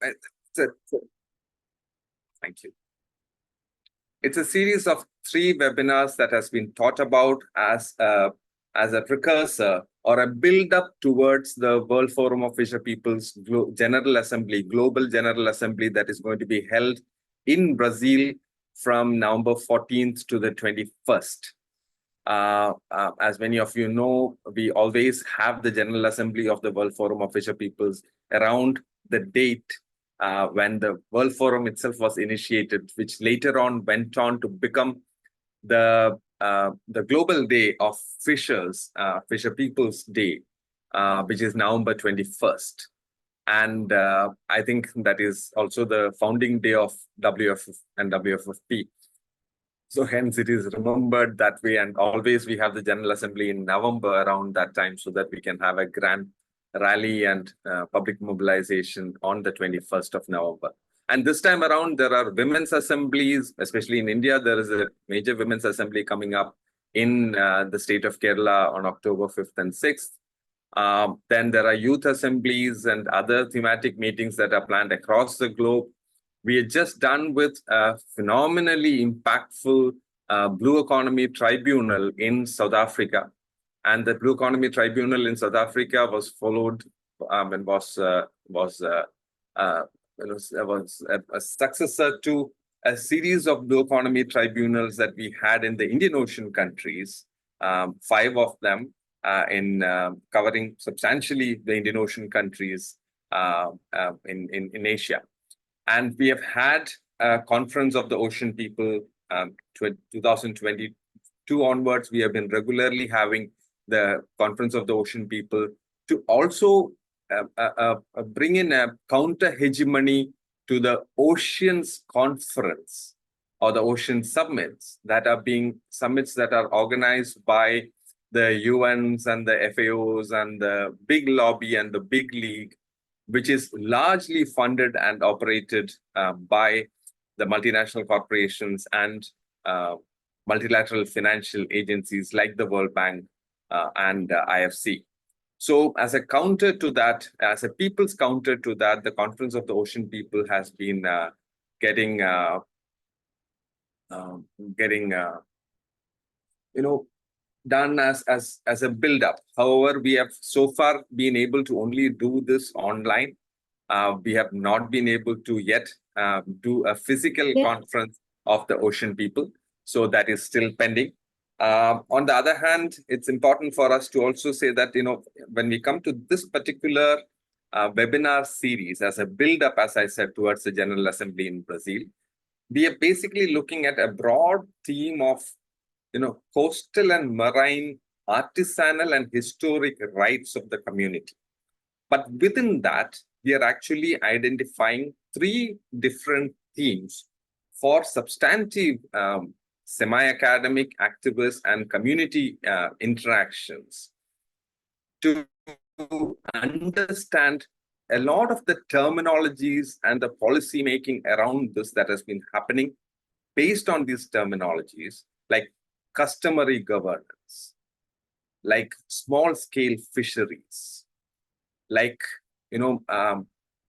Thank you. It's a series of 3 webinars that has been thought about as a precursor or a build-up towards the World Forum of Fisher Peoples General Assembly, Global General Assembly that is going to be held in Brazil from November 14th to the 21st. As many of you know, we always have the General Assembly of the World Forum of Fisher Peoples around the date when the World Forum itself was initiated, which later on went on to become the Global Day of Fishers, Fisher Peoples Day, which is November 21st. And I think that is also the founding day of WFF and WFFP. So hence it is remembered that way, and always we have the General Assembly in November around that time so that we can have a grand rally and public mobilization on the 21st of November. And this time around, there are women's assemblies, especially in India. There is a major women's assembly coming up in the state of Kerala on October 5th and 6th. Then there are youth assemblies and other thematic meetings that are planned across the globe. We are just done with a phenomenally impactful Blue Economy Tribunal in South Africa. And the Blue Economy Tribunal in South Africa was followed and was a successor to a series of Blue Economy Tribunals that we had in the Indian Ocean countries, 5 of them in covering substantially the Indian Ocean countries in Asia. And we have had a Conference of the Ocean People 2022 onwards. We have been regularly having the Conference of the Ocean People to also bring in a counter-hegemony to the Oceans Conference or the Ocean Summits that are organized by the UNs and the FAOs and the big lobby and the big league, which is largely funded and operated by the multinational corporations and multilateral financial agencies like the World Bank and IFC. So as a counter to that, as a people's counter to that, the Conference of the Ocean People has been getting done as a build-up. However, we have so far been able to only do this online. We have not been able to yet do a physical conference of the Ocean People. So that is still pending. On the other hand, it's important for us to also say that, when we come to this particular webinar series as a build-up, as I said, towards the General Assembly in Brazil, we are basically looking at a broad theme of coastal and marine, artisanal and historic rights of the community. But within that, we are actually identifying 3 different themes for substantive semi-academic, activist and community interactions to understand a lot of the terminologies and the policy making around this that has been happening based on these terminologies, like customary governance, like small-scale fisheries, like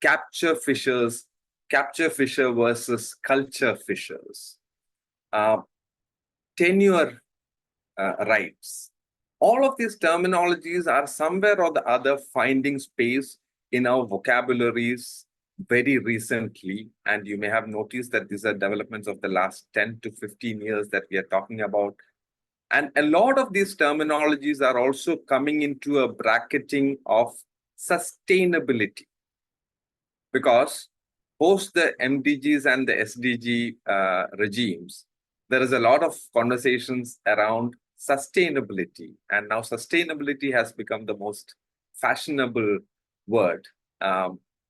capture fisher versus culture fishers, tenure rights. All of these terminologies are somewhere or the other finding space in our vocabularies very recently. And you may have noticed that these are developments of the last 10 to 15 years that we are talking about. And a lot of these terminologies are also coming into a bracketing of sustainability. Because post the MDGs and the SDG regimes, there is a lot of conversations around sustainability. And now sustainability has become the most fashionable word.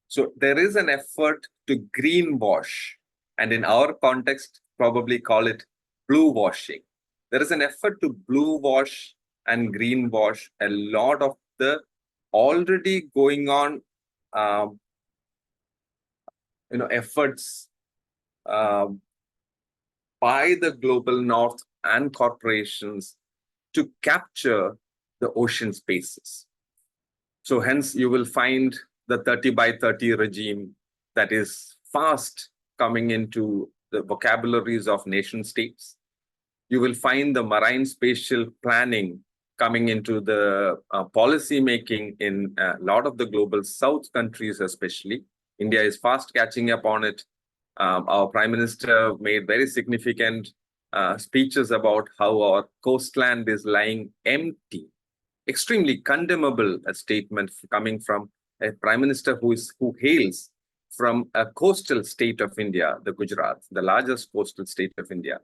So there is an effort to greenwash, and in our context, probably call it blue washing. There is an effort to blue wash and greenwash a lot of the already going on efforts by the global north and corporations to capture the ocean spaces. So hence you will find the 30 by 30 regime that is fast coming into the vocabularies of nation states. You will find the marine spatial planning coming into the policy making in a lot of the global south countries, especially. India is fast catching up on it. Our Prime Minister made very significant speeches about how our coastland is lying empty. Extremely condemnable a statement coming from a Prime Minister who hails from a coastal state of India, the Gujarat, the largest coastal state of India.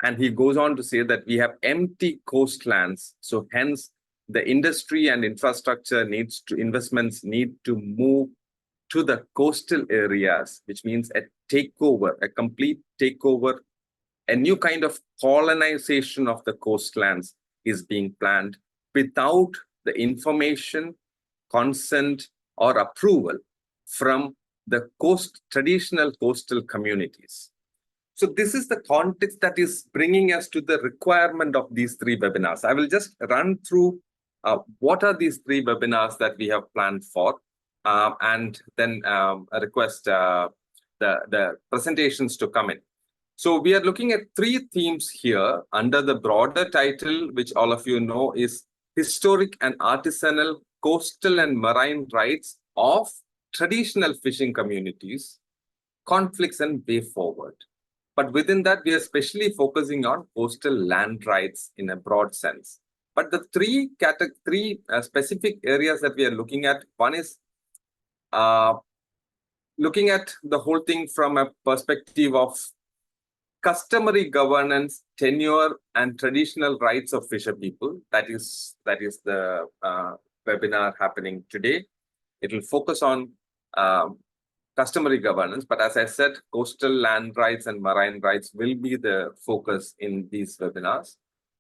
And he goes on to say that we have empty coastlands. So hence the industry and infrastructure investments need to move to the coastal areas, which means a takeover, a complete takeover, a new kind of colonization of the coastlands is being planned without the information, consent, or approval from the traditional coastal communities. So this is the context that is bringing us to the requirement of these 3 webinars. I will just run through what are these 3 webinars that we have planned for, and then request the presentations to come in. So we are looking at 3 themes here under the broader title, which all of you know is Historic and Artisanal Coastal and Marine Rights of Traditional Fishing Communities, Conflicts and Way Forward. But within that, we are especially focusing on coastal land rights in a broad sense. But the three specific areas that we are looking at, one is looking at the whole thing from a perspective of customary governance, tenure, and traditional rights of fisher people. That is the webinar happening today. It will focus on customary governance, but as I said, coastal land rights and marine rights will be the focus in these webinars.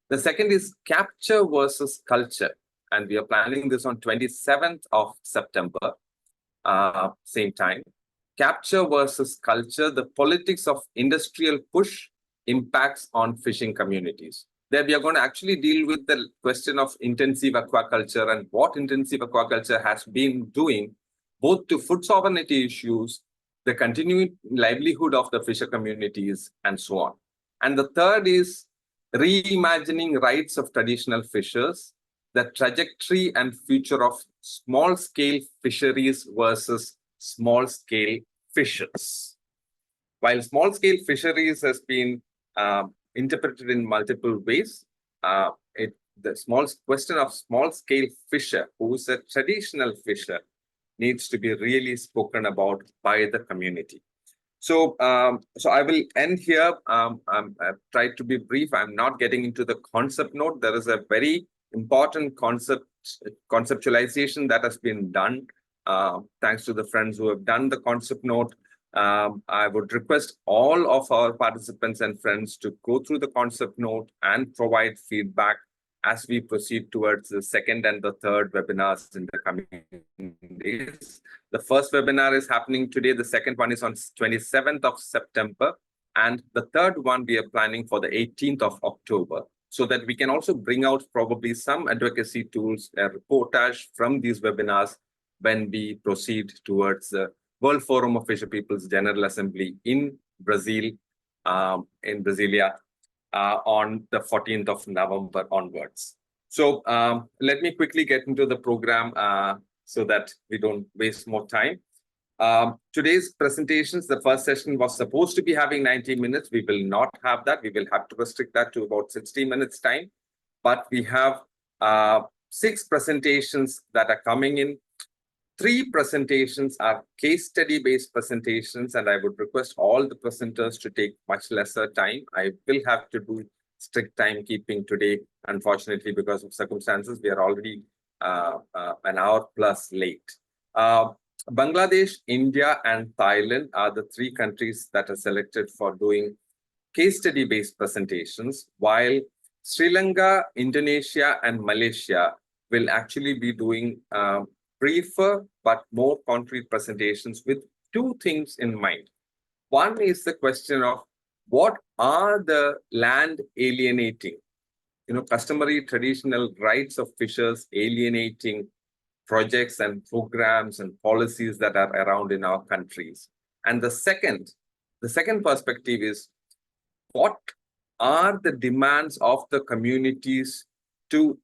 The second is capture versus culture, and we are planning this on 27th of September, same time. Capture versus culture, the politics of industrial push impacts on fishing communities. There we are going to actually deal with the question of intensive aquaculture and what intensive aquaculture has been doing both to food sovereignty issues, the continuing livelihood of the fisher communities, and so on. And the third is reimagining rights of traditional fishers, the trajectory and future of small-scale fisheries versus small-scale fishers. While small-scale fisheries has been interpreted in multiple ways, the question of small-scale fisher, who is a traditional fisher, needs to be really spoken about by the community. So, so I will end here. I've tried to be brief. I'm not getting into the concept note. There is a very important conceptualization that has been done. Thanks to the friends who have done the concept note. I would request all of our participants and friends to go through the concept note and provide feedback as we proceed towards the second and the third webinars in the coming days. The first webinar is happening today. The second one is on 27th of September. And the third one we are planning for the 18th of October, so that we can also bring out probably some advocacy tools, a reportage from these webinars when we proceed towards the World Forum of Fisher Peoples General Assembly in Brazil, in Brasilia, on the 14th of November onwards. So let me quickly get into the program so that we don't waste more time. Today's presentations, the first session was supposed to be having 90 minutes. We will not have that. We will have to restrict that to about 60 minutes time. But we have 6 presentations that are coming in. 3 presentations are case study based presentations, and I would request all the presenters to take much lesser time. I will have to do strict timekeeping today, unfortunately, because of circumstances. We are already an hour plus late. Bangladesh, India, and Thailand are the 3 countries that are selected for doing case study based presentations, while Sri Lanka, Indonesia, and Malaysia will actually be doing briefer but more concrete presentations with 2 things in mind. One is the question of what are the land alienating, customary traditional rights of fishers alienating projects and programs and policies that are around in our countries. And the second perspective is, what are the demands of the communities to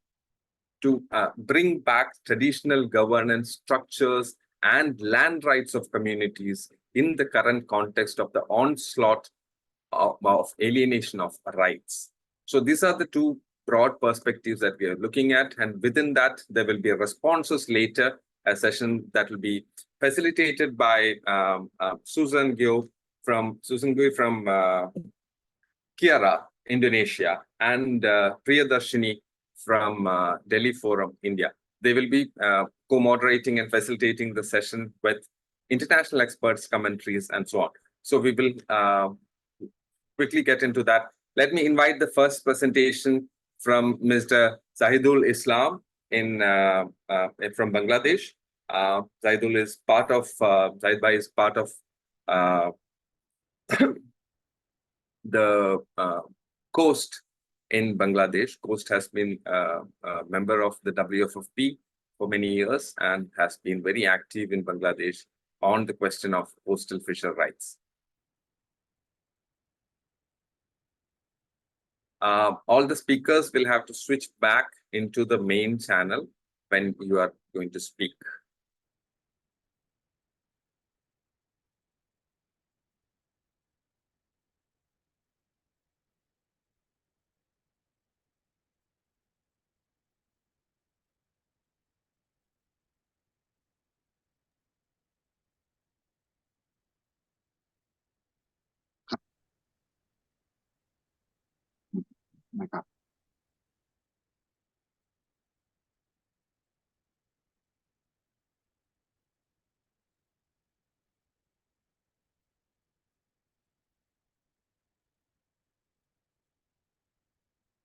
bring back traditional governance structures and land rights of communities in the current context of the onslaught of alienation of rights. So these are the two broad perspectives that we are looking at, and within that there will be responses later, a session that will be facilitated by Susan Gui from Kiara, Indonesia, and Priyadarshini from Delhi Forum, India. They will be co-moderating and facilitating the session with international experts, commentaries, and so on. So we will quickly get into that. Let me invite the first presentation from Mr. Zahidul Islam from Bangladesh. Zahidul is part of Zahid is part of the Coast in Bangladesh. Coast has been a member of the WFFP for many years and has been very active in Bangladesh on the question of coastal fisher rights. All the speakers will have to switch back into the main channel when you are going to speak.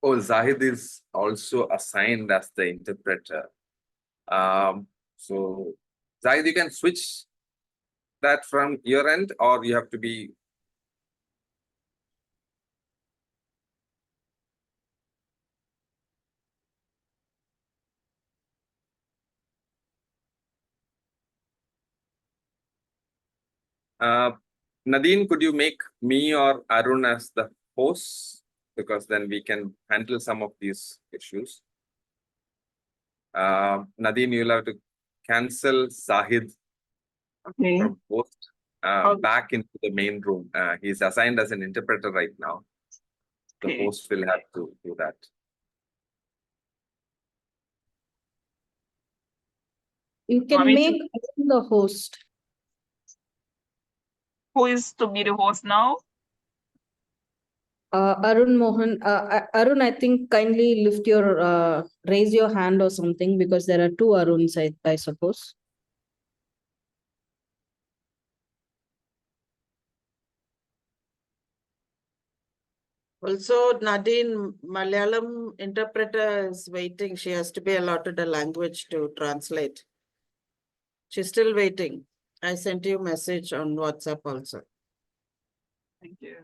Oh, Zahid is also assigned as the interpreter. So, Zahid, you can switch that from your end, or you have to be. Nadine, could you make me or Arun as the host? Because then we can handle some of these issues. Nadine, you'll have to cancel Zahid from host back into the main room. He's assigned as an interpreter right now. The host will have to do that. You can make the host. Who is to be the host now? Arun Mohan. Arun, I think kindly lift your, raise your hand or something, because there are two Aruns, I suppose. Also, Nadine, Malayalam interpreter is waiting. She has to be allotted a language to translate. She's still waiting. I sent you a message on WhatsApp also. Thank you.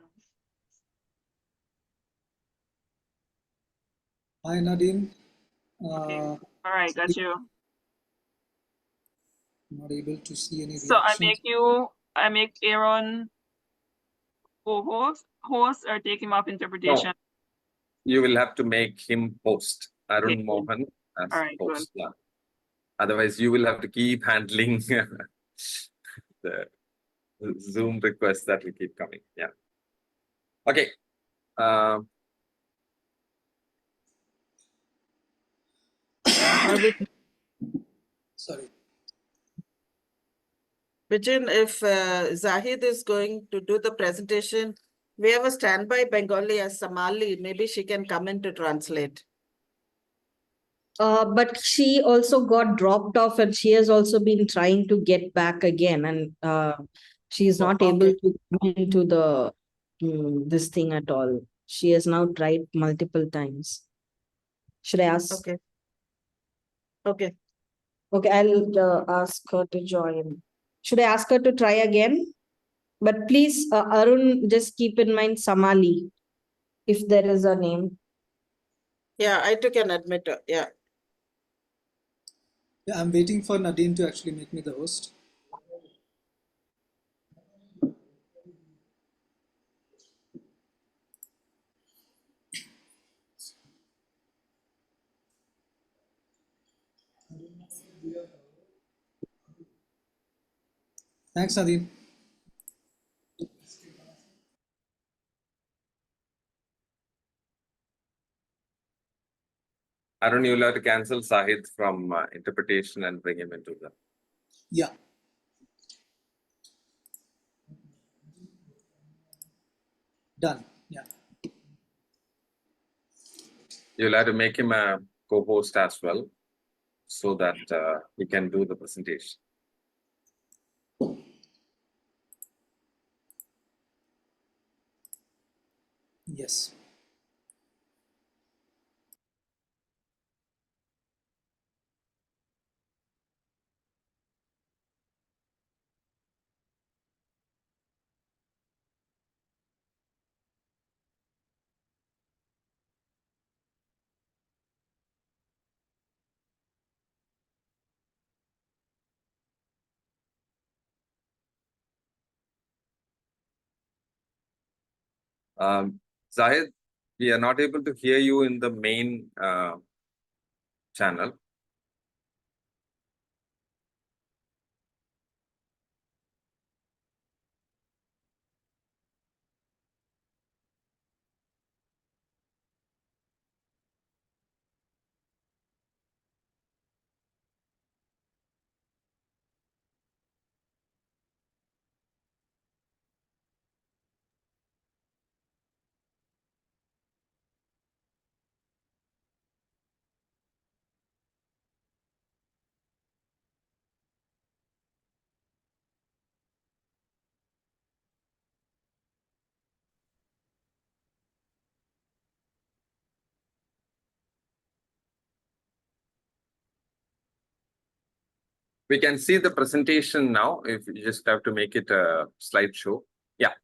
Hi, Nadine. Okay. All right, got you. Not able to see any So reactions. I make Aaron co-host, host, or take him off interpretation? No, you will have to make him host, Arun Okay. Mohan as All right, host. good. Yeah. Otherwise, you will have to keep handling the Zoom requests that will keep coming. Yeah. Okay. Sorry. Vijay, if Zahid is going to do the presentation, we have a standby Bengali as Somali. Maybe she can come in to translate. But she also got dropped off, and she has also been trying to get back again, and she is not able to come into the this thing at all. She has now tried multiple times. Should I ask? Okay. Okay. Okay, I'll ask her to join. Should I ask her to try again? But please, Arun, just keep in mind Somali, if there is a name. Yeah, I took an admitter. Yeah. Yeah, I'm waiting for Nadine to actually make me the host. Thanks, Nadine. Arun, you'll have to cancel Sahid from interpretation and bring him into the. Yeah. Done. Yeah. You'll have to make him a co-host as well, so that he can do the presentation. Yes. Zahid, we are not able to hear you in the main channel. We can see the presentation now. If you just have to make it a slideshow. Yeah,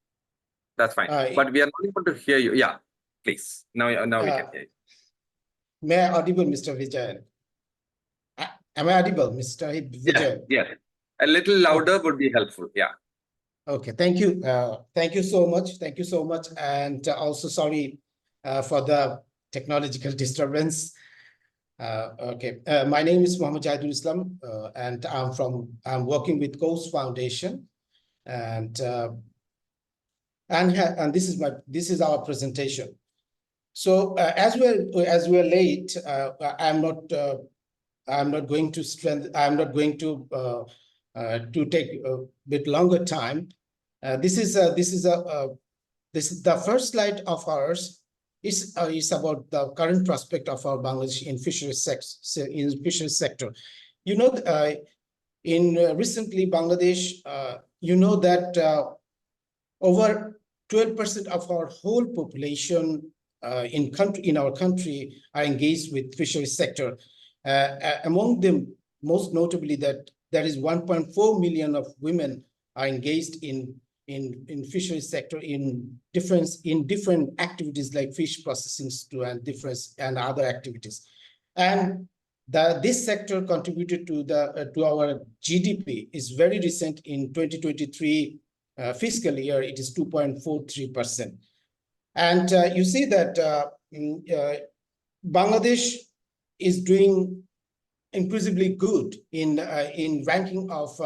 that's fine. But we are not able to hear you. Yeah, please. Now we can hear you. May I audible, Mr. Vijayan? Am I audible, Mr. Vijayan? Yeah. A little louder would be helpful. Yeah. Okay, thank you. Thank you so much. Thank you so much. And also sorry for the technological disturbance. Okay, my name is Mohammed Jahidul Islam, and I'm working with Coast Foundation, and this is our presentation. So as we're late, I'm not going to take a bit longer time. This is the first slide of ours. Is about the current prospect of our Bangladesh in fisheries sector. You know, recently Bangladesh, you know that over 12% of our whole population in our country are engaged with fisheries sector. Among them, most notably, that there is 1.4 million of women are engaged in fisheries sector in different activities like fish processing and other activities. And this sector contributed to our GDP is very recent. In 2023 fiscal year, it is 2.43%. And you see that Bangladesh is doing increasingly good in ranking of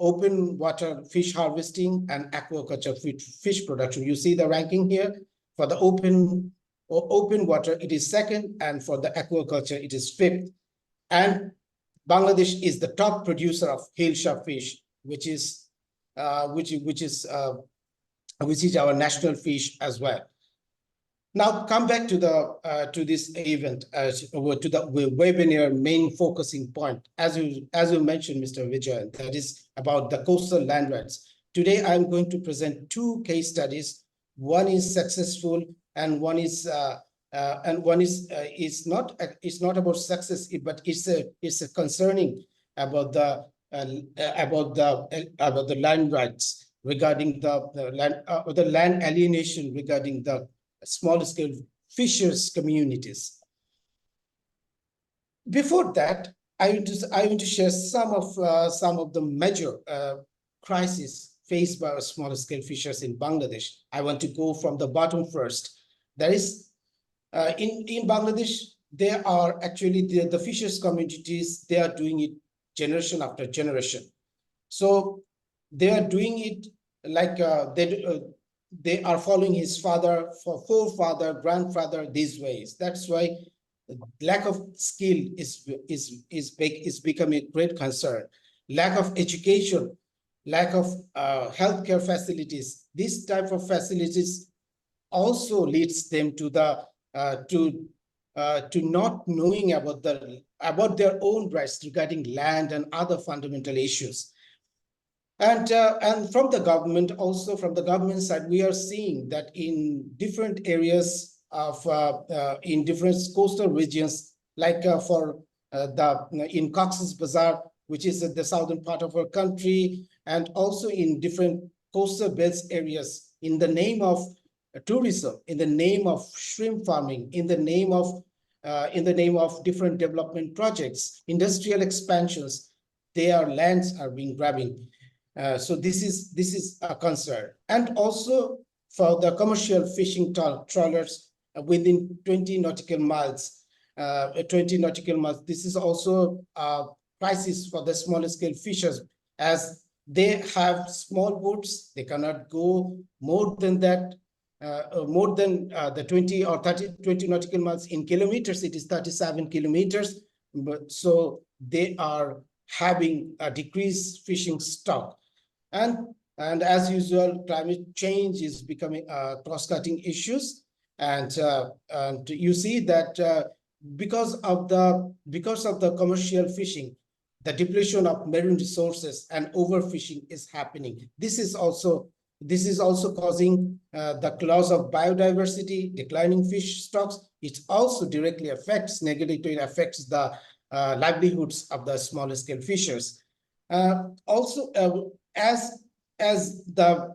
open water fish harvesting and aquaculture fish production. You see the ranking here. For the open water, it is second, and for the aquaculture, it is fifth. And Bangladesh is the top producer of hail shark fish, which is our national fish as well. Now come back to this event, to the webinar main focusing point. As you mentioned, Mr. Vijay, that is about the coastal land rights. Today, I'm going to present two case studies. One is successful, and one is it's not about success, but it's concerning about the land rights regarding the land alienation regarding the small scale fishers communities. Before that, I want to share some of the major crises faced by small scale fishers in Bangladesh. I want to go from the bottom first. There is in Bangladesh, there are actually the fishers communities, they are doing it generation after generation. So they are doing it like they are following his father, forefather, grandfather these ways. That's why lack of skill is becoming a great concern. Lack of education, lack of healthcare facilities. This type of facilities also leads them to the to not knowing about their own rights regarding land and other fundamental issues. And from the government, also from the government side, we are seeing that in different areas of in different coastal regions, like in Cox's Bazar, which is at the southern part of our country, and also in different coastal belts areas, in the name of tourism, in the name of shrimp farming, in the name of different development projects, industrial expansions, their lands are being grabbing. So this is a concern. And also for the commercial fishing trawlers within 20 nautical miles, this is also a crisis for the small scale fishers, as they have small boats. They cannot go more than that, the 20 or 20 nautical miles. In kilometers, it is 37 kilometers. But so they are having a decreased fishing stock. And as usual, climate change is becoming cross-cutting issues. And you see that because of the commercial fishing, the depletion of marine resources and overfishing is happening. This is also causing the loss of biodiversity, declining fish stocks. It also negatively affects the livelihoods of the smaller scale fishers. Also, as the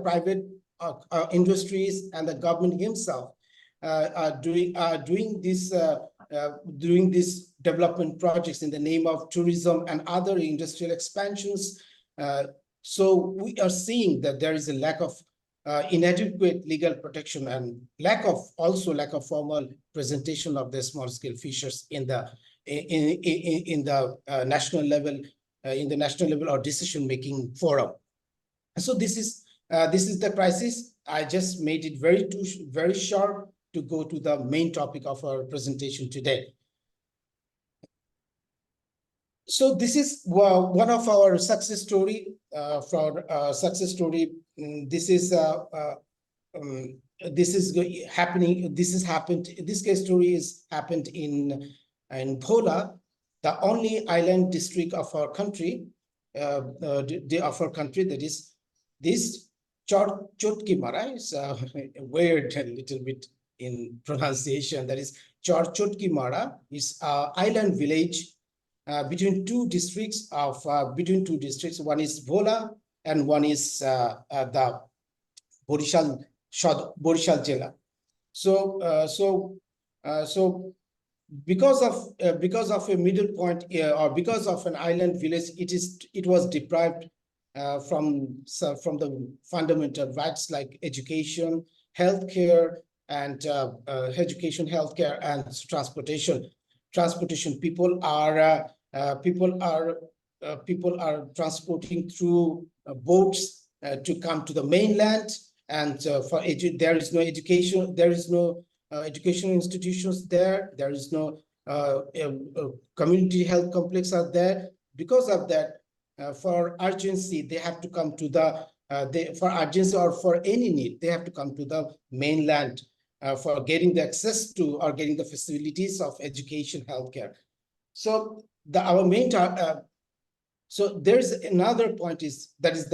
private industries and the government himself are doing these development projects in the name of tourism and other industrial expansions. So we are seeing that there is a lack of inadequate legal protection and lack of formal presentation of the small scale fishers in the national level, or decision making forum. So this is the crisis. I just made it very short to go to the main topic of our presentation today. So this is one of our success story. This is happening. This case story is happened in Bhola, the only island district of our country. That is this Chotki Mara is weird a little bit in pronunciation. That is Chotki Mara is an island village between two districts. One is Bhola and one is the Borishal Jela. So because of a middle point or because of an island village, it was deprived from the fundamental rights like education, healthcare, and transportation. People are transporting through boats to come to the mainland, and there is no education. There is no educational institutions there. There is no community health complex out there. Because of that, for urgency, they have to come to for urgency or for any need, they have to come to the mainland for getting the access to or getting the facilities of education, healthcare. So our main so there's another point that is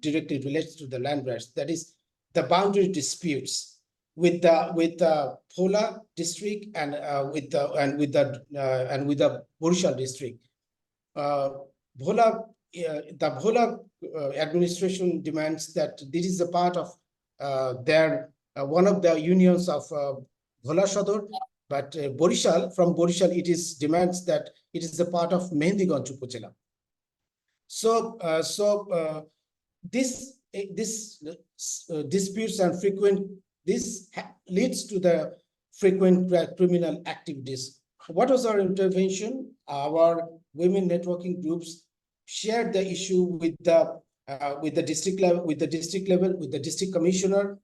directly related to the land rights. That is the boundary disputes with the Bhola district and with the Borishal district. The Bhola administration demands that this is a part of their one of the unions of Bhola Shodor, but from Borishal it demands that it is a part of Mehendiganj Upazila. So this disputes and leads to the frequent criminal activities. What was our intervention? Our women networking groups shared the issue with the district level, with the district commissioner.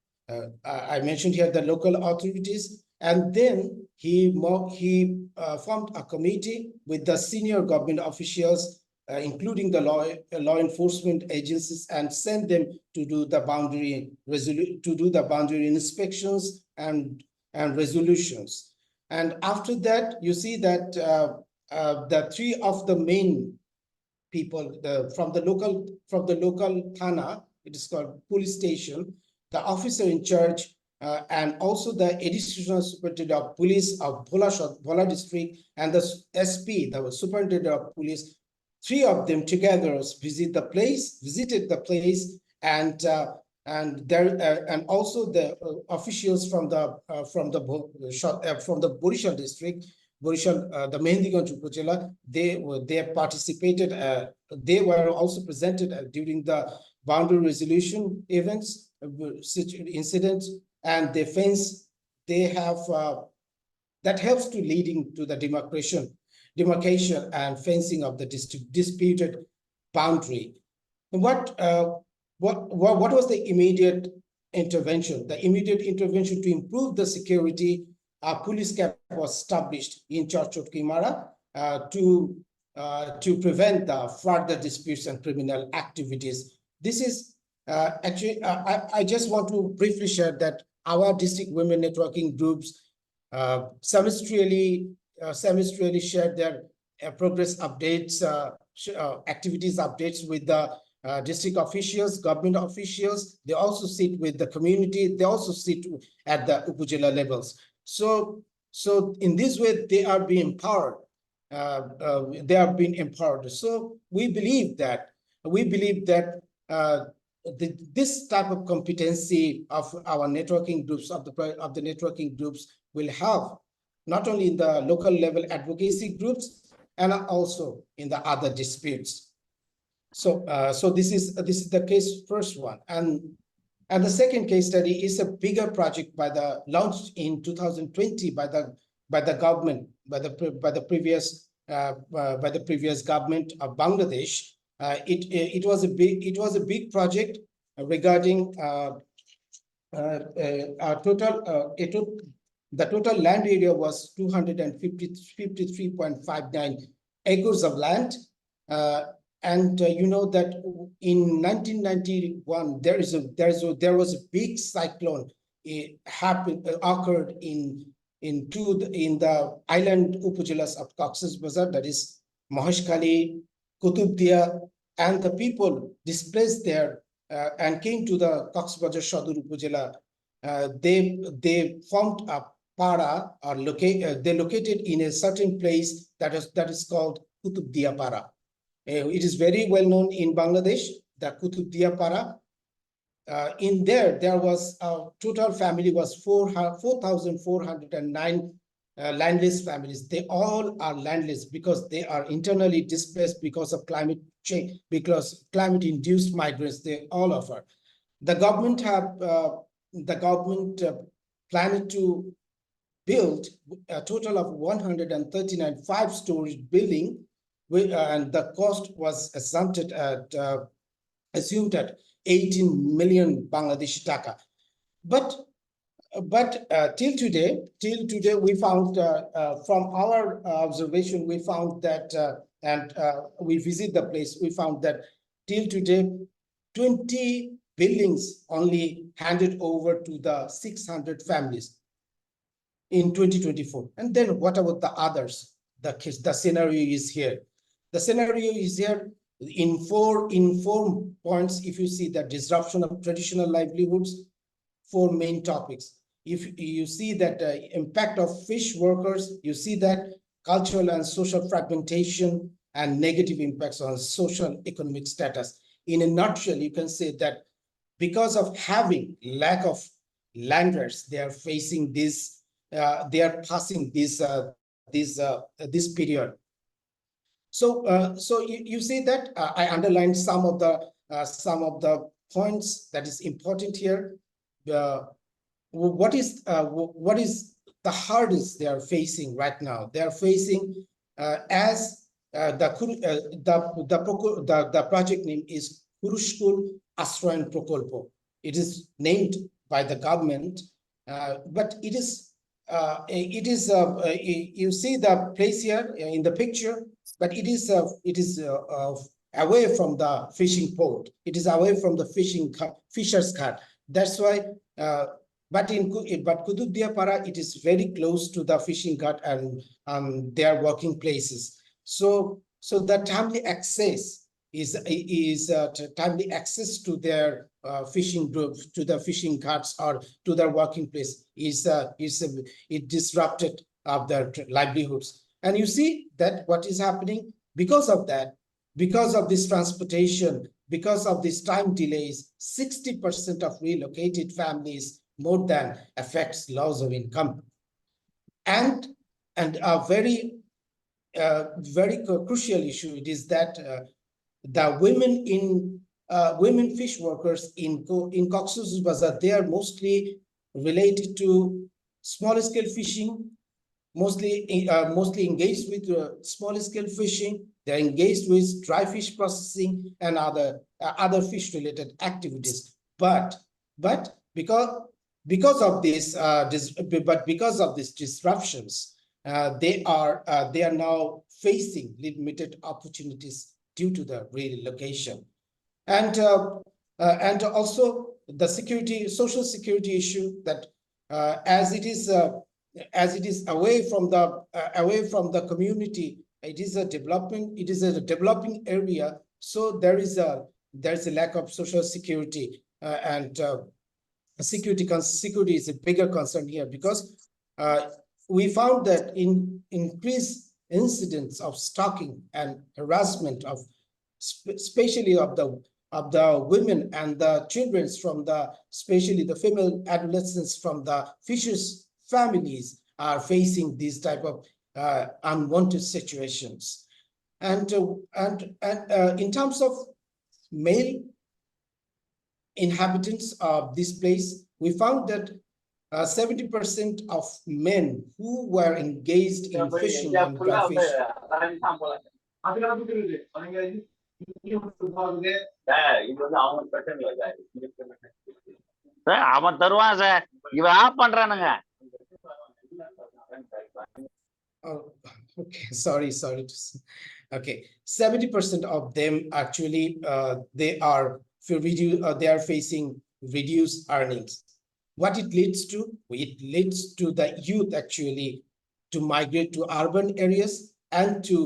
I mentioned here the local authorities, and then he formed a committee with the senior government officials, including the law enforcement agencies, and sent them to do the boundary inspections and resolutions. And after that, you see that the three of the main people from the local Thana, it is called police station, the officer in charge, and also the additional superintendent of police of Bhola district, and the SP, the superintendent of police, three of them together visited the place, and also the officials from the Borishal district, the Mehendiganj Upazila, they participated. They were also presented during the boundary resolution events, incidents, and they have that helps to leading to the demarcation and fencing of the disputed boundary. And what was the immediate intervention? The immediate intervention to improve the security, a police camp was established in Chorchot Kimara to prevent the further disputes and criminal activities. This is actually, I just want to briefly share that our district women networking groups semestrially share their progress updates, activities updates with the district officials, government officials. They also sit with the community. They also sit at the Upazila levels. So in this way, they are being empowered. So we believe that this type of competency of our networking groups, of the networking groups, will have not only in the local level advocacy groups and also in the other disputes. So this is the case first one, and the second case study is a bigger project launched in 2020 by the government, by the previous government of Bangladesh. It was a big project regarding the total land area was 253.59 acres of land. And you know that in 1991 there was a big cyclone. It occurred in the island Upazilas of Cox's Bazar, that is Maheshkhali, Kutubdia, and the people displaced there and came to the Cox's Bazar Sadur Upazila. They formed a para, or they located in a certain place that is called Kutubdia Para. It is very well known in Bangladesh, the Kutubdia Para. In there was total family was 4,409 landless families. They all are landless because they are internally displaced because of climate change, because climate-induced migrants. They all offer. The government planned to build a total of 139 5-story building. And the cost was assumed at 18 million Bangladeshi taka. But till today, we found from our observation, we found that, and we visit the place, we found that till today, 20 buildings only handed over to the 600 families in 2024. And then what about the others? The scenario is here. The scenario is here in four points. If you see the disruption of traditional livelihoods, 4 main topics. If you see that impact of fish workers, you see that cultural and social fragmentation and negative impacts on social economic status. In a nutshell, you can say that because of having lack of landers, they are facing this. They are passing this period. So you see that I underlined some of the points that is important here. What is the hardest they are facing right now? They are facing as the project name is Kurushkul Asrayan Prokolpo. It is named by the government, but it is you see the place here in the picture, but it is away from the fishing port. It is away from the fisher's cart. That's why. But Kududdiapara, it is very close to the fishing cart and their working places. So the timely access is timely access to their fishing groups, to the fishing carts or to their working place it disrupted of their livelihoods. And you see that what is happening because of that, because of this transportation, because of this time delays, 60% of relocated families more than affects loss of income. And a very crucial issue it is that the women fish workers in Cox's Bazar, they are mostly related to small scale fishing, mostly engaged with small scale fishing. They're engaged with dry fish processing and other fish related activities. But because of this disruptions, they are now facing limited opportunities due to the relocation, and also the social security issue that as it is away from the community, it is a developing area, so there's a lack of social security, and security is a bigger concern here, because we found that in increased incidents of stalking and harassment of especially of the women and the children from especially the female adolescents from the fishers families are facing these type of unwanted situations. And in terms of male inhabitants of this place, we found that 70% of men who were engaged in fishing and dry fish. அவன் தருவான் sir, இவன் of பண்றானுங்க. Oh, okay, sorry. Okay, 70% of them actually they are facing reduced earnings. What it leads to? It leads to the youth actually to migrate to urban areas and to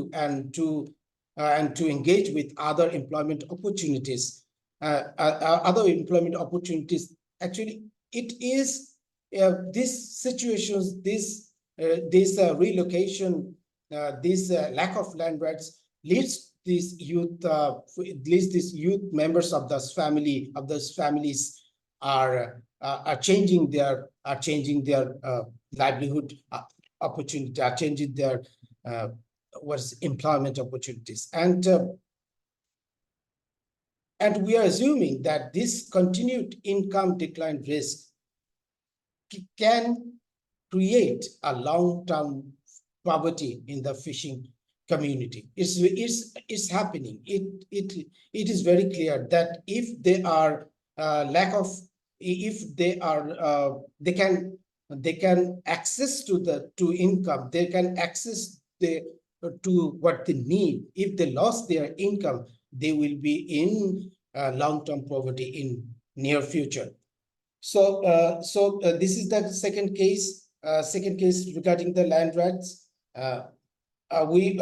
engage with other employment opportunities. Actually, it is these situations, this relocation, this lack of land rights leads these youth members of those families are changing their livelihood opportunity, are changing their employment opportunities, and we are assuming that this continued income decline risk can create a long-term poverty in the fishing community. It's happening. It is very clear that if they are they can access to income, they can access to what they need. If they lost their income, they will be in long-term poverty in near future. So this is the second case regarding the land rights. We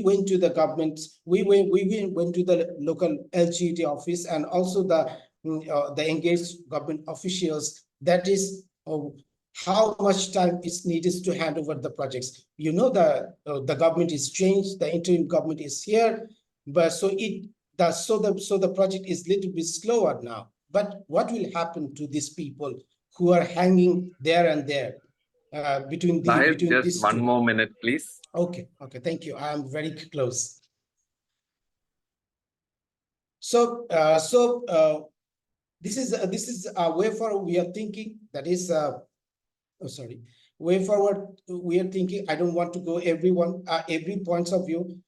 went to the government, we went to the local LGT office and also the engaged government officials. That is how much time is needed to hand over the projects. You know, the government is changed, the interim government is here, but so the project is little bit slower now. But what will happen to these people who are hanging there and there between just these one more minute, please. Okay, thank you. I am very close. So this is a way forward we are thinking. That is, way forward, we are thinking, I don't want to go every points of view.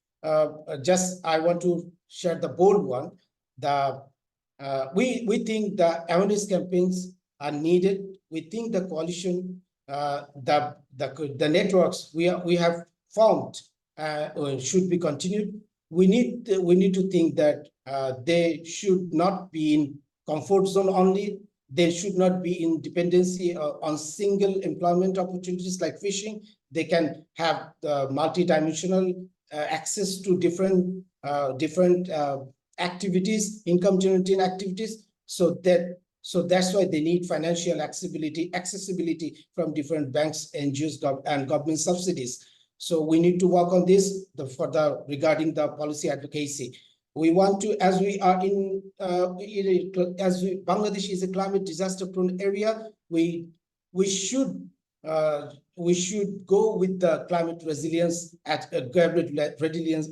Just I want to share the bold one. We think the awareness campaigns are needed. We think the coalition, the networks we have formed should be continued. We need to think that they should not be in comfort zone only. They should not be in dependency on single employment opportunities like fishing. They can have multi-dimensional access to different activities, income generating activities. So that's why they need financial accessibility from different banks, NGOs, and government subsidies. So we need to work on this regarding the policy advocacy. We want to, as Bangladesh is a climate disaster prone area, we should go with the climate resilience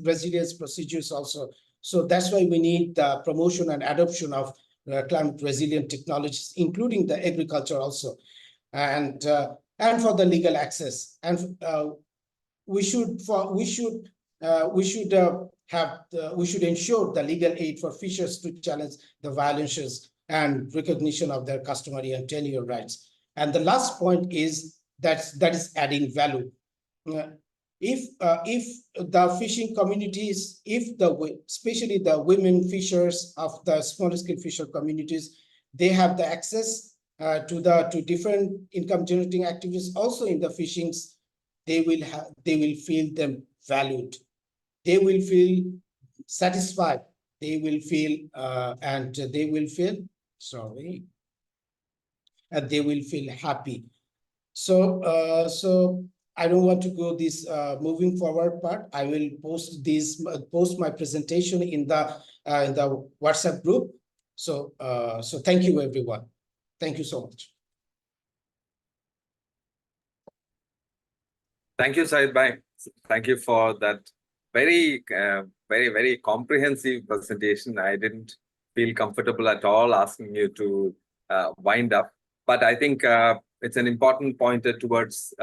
resilience procedures also. So that's why we need the promotion and adoption of climate resilient technologies, including the agriculture also, and for the legal access. And we should ensure the legal aid for fishers to challenge the violations and recognition of their customary and tenure rights. And the last point is that is adding value. If the fishing communities, especially the women fishers of the smaller scale fisher communities, they have the access to different income generating activities also in the fishings, they will feel them valued. They will feel satisfied. They will feel and they will feel happy. So I don't want to go this moving forward part. I will post my presentation in the WhatsApp group. So thank you everyone. Thank you so much. Thank you, Syed Bhai. Thank you for that very, very comprehensive presentation. I didn't feel comfortable at all asking you to wind up, but I think it's an important pointer towards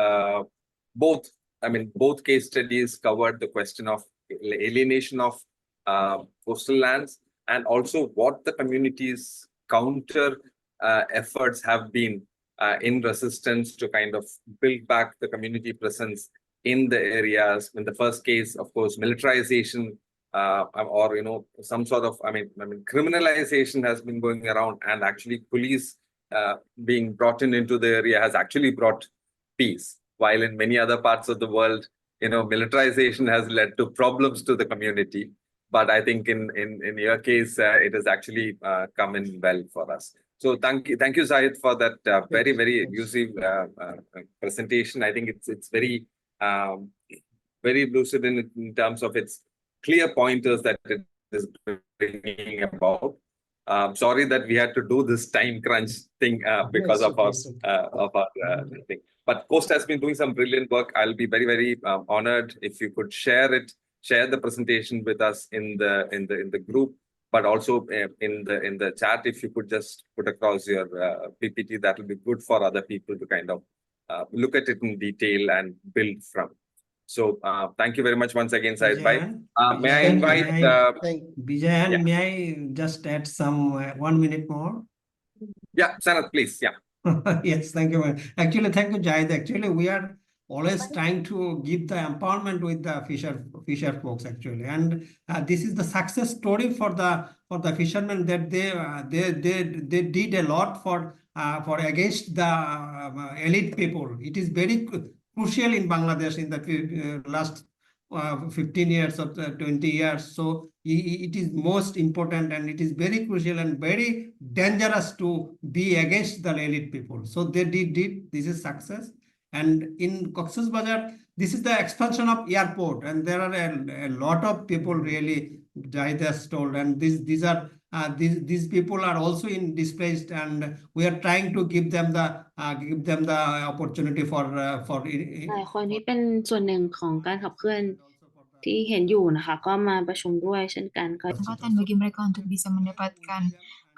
both. I mean, both case studies covered the question of alienation of coastal lands and also what the community's counter efforts have been in resistance to kind of build back the community presence in the areas. In the first case, of course, militarization or some sort of criminalization has been going around, and actually police being brought into the area has actually brought peace, while in many other parts of the world, militarization has led to problems to the community. But I think in your case, it has actually come in well for us. So thank you, Zahid, for that very elusive presentation. I think it's very lucid in terms of its clear pointers that it is bringing about. Sorry that we had to do this time crunch thing because of our thing. But Coast has been doing some brilliant work. I'll be very honored if you could share the presentation with us in the group. But also in the chat, if you could just put across your PPT, that will be good for other people to kind of look at it in detail and build from. So thank you very much once again, Syed Bhai. May I invite Bijayan, may I just add some 1 minute more? Yeah, Sanath, please. Yeah. Yes, thank you. Actually, thank you, Jahid. Actually, we are always trying to give the empowerment with the fisher folks actually, and this is the success story for the fishermen, that they did a lot for against the elite people. It is very crucial in Bangladesh in the last 15 years or 20 years. So it is most important, and it is very crucial and very dangerous to be against the elite people. So they did this is success. And in Cox's Bazar, this is the expansion of airport, and there are a lot of people really, Jahid has told, and these people are also in displaced, and we are trying to give them the opportunity for หลายคนที่เป็นส่วนหนึ่งของการขับเคลื่อนที่เห็นอยู่นะคะก็มาประชุมด้วยเช่นกันก็ kesempatan bagi mereka untuk bisa mendapatkan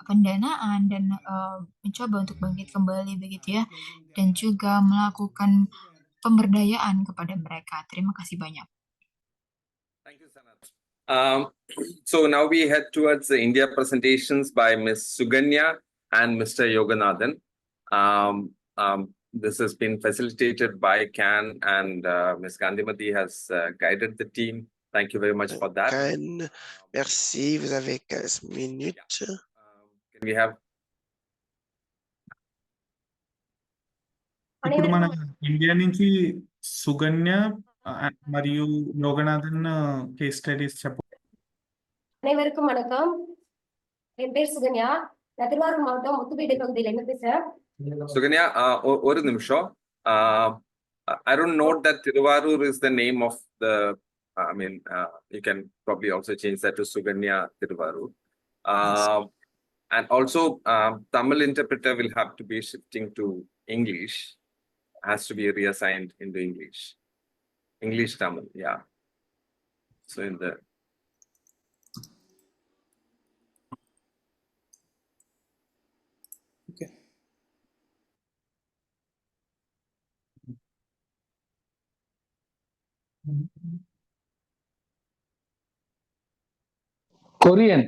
pendanaan dan mencoba untuk bangkit kembali begitu ya, dan juga melakukan pemberdayaan kepada mereka. Terima kasih banyak. Thank you, Sanat. So now we head towards the India presentations by Ms. Suganya and Mr. Yoganathan. This has been facilitated by CAN, and Ms. Gandhimati has guided the team. Thank you very much for that. Merci, vous avez 15 minutes. Can we have ఇప్పుడు మన India నుంచి సుగన్య మరియు Yoganathan case studies చెప్ప. அனைவருக்கும் வணக்கம். என் பேர் சுகன்யா. நான் திருவாரூர் மாவட்டம் முத்துப்பேட்டை பகுதியில இருந்து பேசுறேன். Suganya, ஒரு நிமிஷம். I don't know that Tiruvarur is the name of the, you can probably also change that to Suganya Tiruvarur. And also, Tamil interpreter will have to be shifting to English, has to be reassigned into English. English Tamil, yeah. So in the Okay. Korean.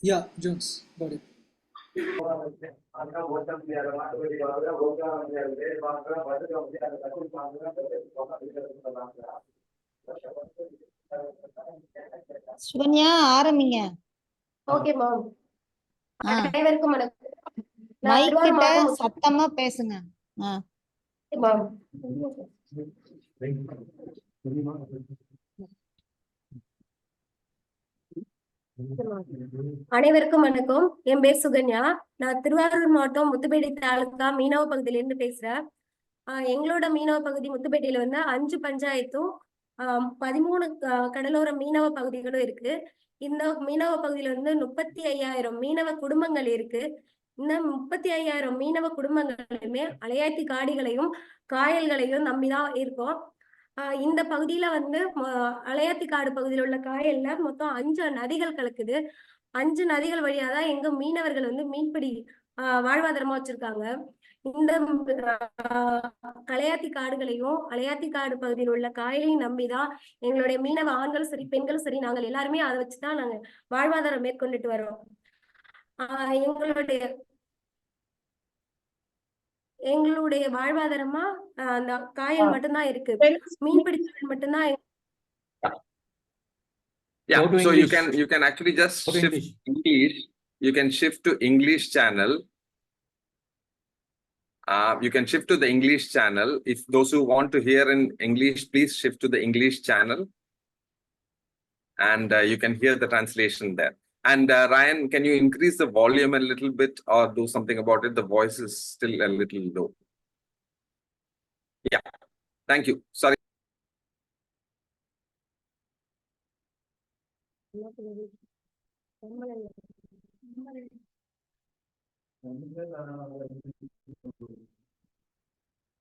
Yeah, Jones, got it. Sukanya ஆரம்பிங்க. Okay ma'am. அனைவருக்கும் வணக்கம். Mic கிட்ட சத்தமா பேசுங்க. Ma'am. அனைவருக்கும் வணக்கம். என் பேர் சுகன்யா. நான் திருவாரூர் மாவட்டம் முத்துப்பேட்டை தாலுகா மீனவ பகுதியில இருந்து பேசுறேன். எங்களோட மீனவ பகுதி முத்துப்பேட்டையில வந்து 5 பஞ்சாயத்தும் 13 கடலோர மீனவ பகுதிகளும் இருக்கு. இந்த மீனவ பகுதியில வந்து 35,000 மீனவ குடும்பங்கள் இருக்கு. இந்த 35,000 மீனவ குடும்பங்களுமே அலையாத்தி காடிகளையும் காயல்களையும் நம்பிதான் இருக்கோம். இந்த பகுதியில வந்து அலையாத்தி காடு பகுதியில் உள்ள காயல்ல மொத்தம் 5 நதிகள் கலக்குது. 5 நதிகள் வழியாதான் எங்க மீனவர்கள் வந்து மீன்பிடி வாழ்வாதாரமா வச்சிருக்காங்க. இந்த அலையாத்தி காடுகளையும் அலையாத்தி காடு பகுதியில் உள்ள காயலையும் நம்பிதான் எங்களுடைய மீனவ ஆண்களும் சரி பெண்களும் சரி நாங்கள் எல்லாருமே அதை வச்சுதான் நாங்க வாழ்வாதாரம் மேற்கொண்டுட்டு வரோம். எங்களுடைய வாழ்வாதாரமா அந்த காயல் மட்டும்தான் இருக்கு. மீன்பிடி தொழில் மட்டும்தான். Yeah, so you can actually just shift English. You can shift to English channel. You can shift to the English channel. If those who want to hear in English, please shift to the English channel. And you can hear the translation there. And Ryan, can you increase the volume a little bit or do something about it? The voice is still a little low. Yeah, thank you. Sorry.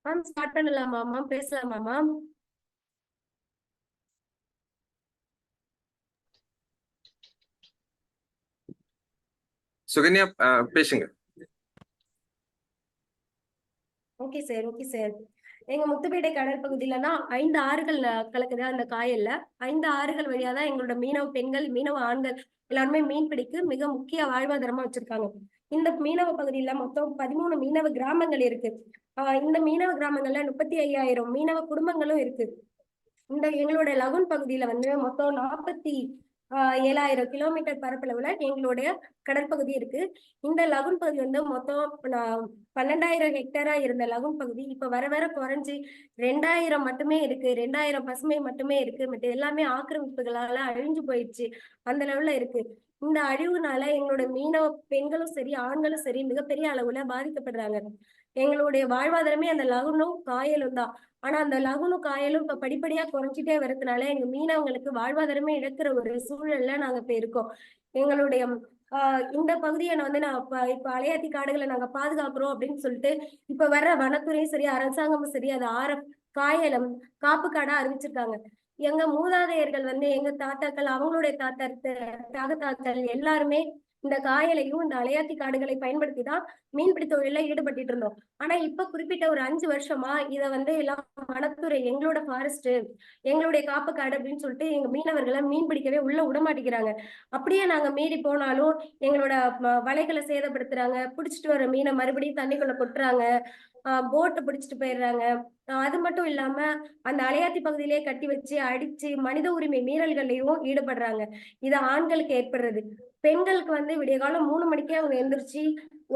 Ma'am start பண்ணலாமா ma'am? பேசலாமா ma'am? Suganya, பேசுங்க. Okay sir. எங்க முத்துப்பேட்டை கடல் பகுதியிலனா 5 ஆறுகள் கலக்குது. அந்த காயல்ல 5 ஆறுகள் வழியாதான் எங்களோட மீனவ பெண்கள் மீனவ ஆண்கள் எல்லாருமே மீன் பிடிக்கு மிக முக்கிய வாழ்வாதாரமா வச்சிருக்காங்க. இந்த மீனவ பகுதியில மொத்தம் 13 மீனவ கிராமங்கள் இருக்கு. இந்த மீனவ கிராமங்கள்ல 35,000 மீனவ குடும்பங்களும் இருக்கு. இந்த எங்களோட லகுன் பகுதியில வந்து மொத்தம் 47,000 கிலோமீட்டர் பரப்பளவுல எங்களுடைய கடற்பகுதி இருக்கு. இந்த லகுன் பகுதி வந்து மொத்தம் 12,000 ஹெக்டேரா இருந்த லகுன் பகுதி இப்ப வர குறைஞ்சி 2,000 மட்டுமே இருக்கு. 2,000 பசுமை மட்டுமே இருக்கு. மற்ற எல்லாமே ஆக்கிரமிப்புகளால அழிஞ்சு போயிடுச்சு. அந்த லெவல்ல இருக்கு. இந்த அழிவுனால எங்களோட மீனவ பெண்களும் சரி ஆண்களும் சரி மிகப்பெரிய அளவுல பாதிக்கப்படுறாங்க. எங்களுடைய வாழ்வாதாரமே அந்த லகுனும் காயலும் தான். ஆனா அந்த லகுனும் காயலும் இப்ப படிப்படியா குறைஞ்சிட்டே வரதுனால எங்க மீனவங்களுக்கு வாழ்வாதாரமே இழக்கிற ஒரு சூழல்ல நாங்க இப்ப இருக்கோம். எங்களுடைய இந்த பகுதியை வந்து நான் இப்ப அலையாத்தி காடுகளை நாங்க பாதுகாக்கிறோம் அப்படின்னு சொல்லிட்டு இப்ப வர்ற வனத்துறையும் சரி அரசாங்கமும் சரி அதை காயலம் காப்பு காடா அறிவிச்சிருக்காங்க. எங்க மூதாதையர்கள் வந்து எங்க தாத்தாக்கள் அவங்களுடைய தாத்தாக்கள் எல்லாருமே இந்த காயலையும் இந்த அலையாத்தி காடுகளை பயன்படுத்தி தான் மீன்பிடி தொழில ஈடுபட்டு இருந்தோம். ஆனா இப்ப குறிப்பிட்ட ஒரு 5 வருஷமா இத வந்து எல்லாம் வனத்துறை எங்களோட ஃபாரஸ்ட் எங்களுடைய காப்பு காடு அப்படின்னு சொல்லிட்டு எங்க மீனவர்களை மீன் பிடிக்கவே உள்ள விட மாட்டேங்கிறாங்க. அப்படியே நாங்க மீறி போனாலும் எங்களோட வலைகளை சேதப்படுத்துறாங்க. பிடிச்சிட்டு வர மீனை மறுபடியும் தண்ணிக்குள்ள கொட்டுறாங்க. போட்டை பிடிச்சிட்டு போயிடுறாங்க. அது மட்டும் இல்லாம அந்த அலையாத்தி பகுதியிலேயே கட்டி வச்சு அடிச்சு மனித உரிமை மீறல்கள்லயும் ஈடுபடுறாங்க. இது ஆண்களுக்கு ஏற்படுறது. பெண்களுக்கு வந்து விடிய காலம் 3 மணிக்கே அவங்க எந்திரிச்சு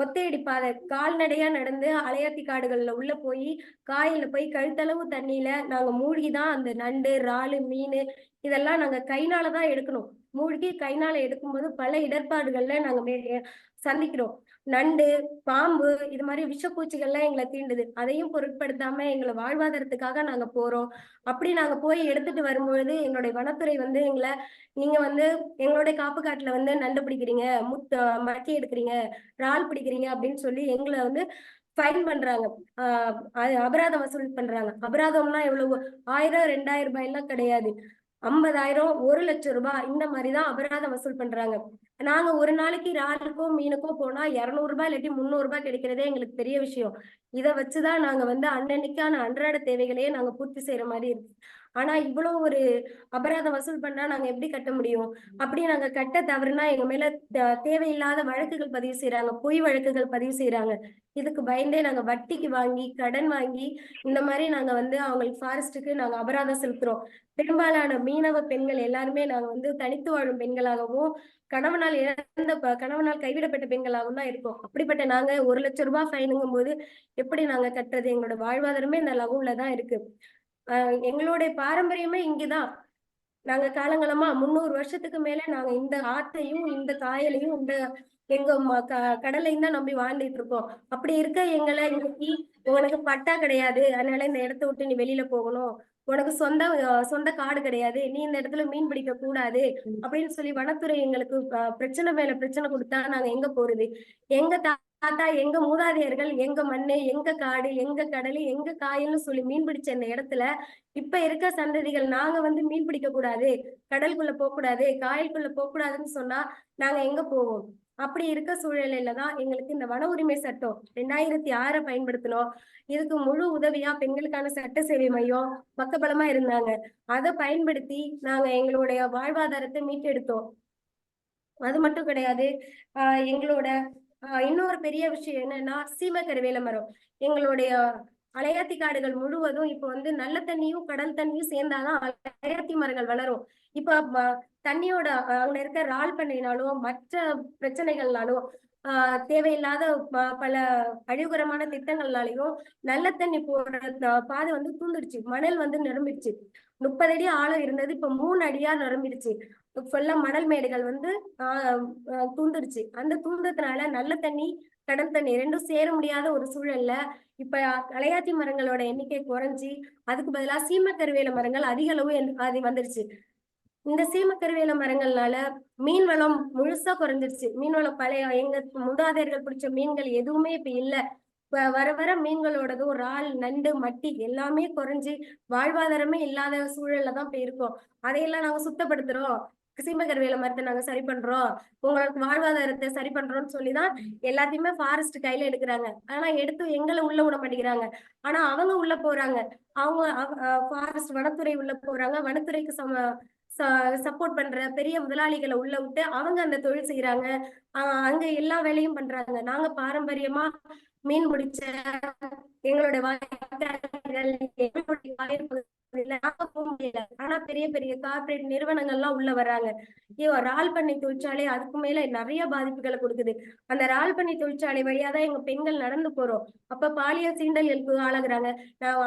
ஒத்தையடி பாதை கால்நடையா நடந்து அலையாத்தி காடுகள்ல உள்ள போய் காயில போய் கழுத்தளவு தண்ணியில நாங்க மூழ்கிதான் அந்த நண்டு இறாலு மீன் இதெல்லாம் நாங்க கைனாலதான் எடுக்கணும். மூழ்கி கைனால எடுக்கும்போது பல இடர்பாடுகள்ல நாங்க சந்திக்கிறோம். நண்டு பாம்பு இது மாதிரி விஷப்பூச்சிகள்லாம் எங்களை தீண்டுது. அதையும் பொருட்படுத்தாம எங்களை வாழ்வாதாரத்துக்காக நாங்க போறோம். அப்படி நாங்க போய் எடுத்துட்டு வரும்பொழுது எங்களுடைய வனத்துறை வந்து நீங்க வந்து எங்களுடைய காப்பு காட்டுல வந்து நண்டு பிடிக்கிறீங்க, மட்டி எடுக்கிறீங்க, இறால் பிடிக்கிறீங்க அப்படின்னு சொல்லி எங்களை வந்து ஃபைன் பண்றாங்க. அபராதம் வசூல் பண்றாங்க. அபராதம்னா எவ்வளவு? 1000 2000 ரூபாய் எல்லாம் கிடையாது. 50,000 1,00,000 ரூபாய் இந்த மாதிரிதான் அபராதம் வசூல் பண்றாங்க. நாங்க ஒரு நாளைக்கு இறாலுக்கோ மீனுக்கோ போனா 200 ரூபாய் இல்லாட்டி 300 ரூபாய் கிடைக்கிறதே எங்களுக்கு பெரிய விஷயம். இதை வச்சுதான் நாங்க வந்து அன்னன்னைக்கான அன்றாட தேவைகளையே நாங்க பூர்த்தி செய்யற மாதிரி இருக்கு. ஆனா இவ்வளவு ஒரு அபராதம் வசூல் பண்ணா நாங்க எப்படி கட்ட முடியும்? அப்படி நாங்க கட்ட தவறுனா எங்க மேல தேவையில்லாத வழக்குகள் பதிவு செய்யறாங்க, பொய் வழக்குகள் பதிவு செய்யறாங்க. இதுக்கு பயந்தே நாங்க வட்டிக்கு வாங்கி கடன் வாங்கி இந்த மாதிரி நாங்க வந்து அவங்களுக்கு ஃபாரஸ்டுக்கு நாங்க அபராதம் செலுத்துறோம். பெரும்பாலான மீனவ பெண்கள் எல்லாருமே நாங்க வந்து தனித்து வாழும் பெண்களாகவும் கணவனால் கணவனால் கைவிடப்பட்ட பெண்களாகவும் தான் இருக்கோம். அப்படிப்பட்ட நாங்க 1,00,000 ரூபாய் ஃபைனுங்கும் போது எப்படி நாங்க கட்டுறது? எங்களோட வாழ்வாதாரமே இந்த லகுவுலதான் இருக்கு. எங்களுடைய பாரம்பரியமே இங்கதான். நாங்க காலங்காலமா 300 வருஷத்துக்கு மேல நாங்க இந்த ஆத்தையும் இந்த காயலையும் இந்த எங்க கடலையும் தான் நம்பி வாழ்ந்துட்டு இருக்கோம். அப்படி இருக்க எங்களை இன்னைக்கு உனக்கு பட்டா கிடையாது, அதனால இந்த இடத்த விட்டு நீ வெளியில போகணும், உனக்கு சொந்த காடு கிடையாது, நீ இந்த இடத்துல மீன் பிடிக்க கூடாது அப்படின்னு சொல்லி வனத்துறை எங்களுக்கு பிரச்சனை மேல பிரச்சனை கொடுத்தா நாங்க எங்க போறது? எங்க தாத்தா எங்க மூதாதையர்கள் எங்க மண்ணு எங்க காடு எங்க கடல் எங்க காயல்னு சொல்லி மீன் பிடிச்ச இந்த இடத்துல இப்ப இருக்க சந்ததிகள் நாங்க வந்து மீன் பிடிக்க கூடாது, கடலுக்குள்ள போக கூடாது, காயலுக்குள்ள போக கூடாதுன்னு சொன்னா நாங்க எங்க போவோம்? அப்படி இருக்க சூழ்நிலையில தான் எங்களுக்கு இந்த வன உரிமை சட்டம் 2006 பயன்படுத்தணும். இதுக்கு முழு உதவியா பெண்களுக்கான சட்ட சேவை மையம் பக்கபலமா இருந்தாங்க. அதை பயன்படுத்தி நாங்க எங்களுடைய வாழ்வாதாரத்தை மீட்டெடுத்தோம். அது மட்டும் கிடையாது. எங்களோட இன்னொரு பெரிய விஷயம் என்னன்னா சீமை கருவேல மரம். எங்களுடைய அலையாத்தி காடுகள் முழுவதும் இப்ப வந்து நல்ல தண்ணியும் கடல் தண்ணியும் சேர்ந்தாதான் அலையாத்தி மரங்கள் வளரும். இப்ப தண்ணியோட அங்க இருக்க இறால் பண்ணையினாலும் மற்ற பிரச்சனைகள்னாலும் தேவையில்லாத பல அழிவுகரமான திட்டங்கள்னாலையும் நல்ல தண்ணி போற பாதை வந்து தூந்துடுச்சு. மணல் வந்து நிரம்பிடுச்சு. 30 அடி ஆழம் இருந்தது இப்ப 3 அடியா நிரம்பிடுச்சு. சொல்ல மணல் மேடுகள் வந்து தூந்துடுச்சு. அந்த தூந்ததுனால நல்ல தண்ணி கடல் தண்ணி ரெண்டும் சேர முடியாத ஒரு சூழல்ல இப்ப அலையாத்தி மரங்களோட எண்ணிக்கை குறைஞ்சி அதுக்கு பதிலா சீம கருவேல மரங்கள் அதிக அளவு அது வந்துருச்சு. இந்த சீம கருவேல மரங்கள்னால மீன் வளம் முழுசா குறைஞ்சிருச்சு. மீன் வளம் பழைய எங்க மூதாதையர்கள் பிடிச்ச மீன்கள் எதுவுமே இப்ப இல்ல. வர வர மீன்களோடதும் இறால் நண்டு மட்டி எல்லாமே குறைஞ்சி வாழ்வாதாரமே இல்லாத சூழல்ல தான் இப்ப இருக்கோம். அதையெல்லாம் நாங்க சுத்தப்படுத்துறோம், சீமகருவேல மரத்தை நாங்க சரி பண்றோம், உங்களுக்கு வாழ்வாதாரத்தை சரி பண்றோம்னு சொல்லிதான் எல்லாத்தையுமே ஃபாரஸ்ட் கையில எடுக்கிறாங்க. ஆனா எடுத்து எங்களை உள்ள விட மாட்டேங்கிறாங்க. ஆனா அவங்க உள்ள போறாங்க. அவங்க ஃபாரஸ்ட் வனத்துறை உள்ள போறாங்க. வனத்துறைக்கு சப்போர்ட் பண்ற பெரிய முதலாளிகளை உள்ள விட்டு அவங்க அந்த தொழில் செய்யறாங்க. அங்க எல்லா வேலையும் பண்றாங்க. நாங்க பாரம்பரியமா மீன் பிடிச்ச எங்களோட போக முடியல. ஆனா பெரிய பெரிய கார்பரேட் நிறுவனங்கள்லாம் உள்ள வர்றாங்க. இறால் பண்ணை தொழிற்சாலை அதுக்கு மேல நிறைய பாதிப்புகளை கொடுக்குது. அந்த இறால் பண்ணை தொழிற்சாலை வழியாதான் எங்க பெண்கள் நடந்து போறோம். அப்ப பாலியல் சீண்டல்களுக்கு ஆளாகுறாங்க.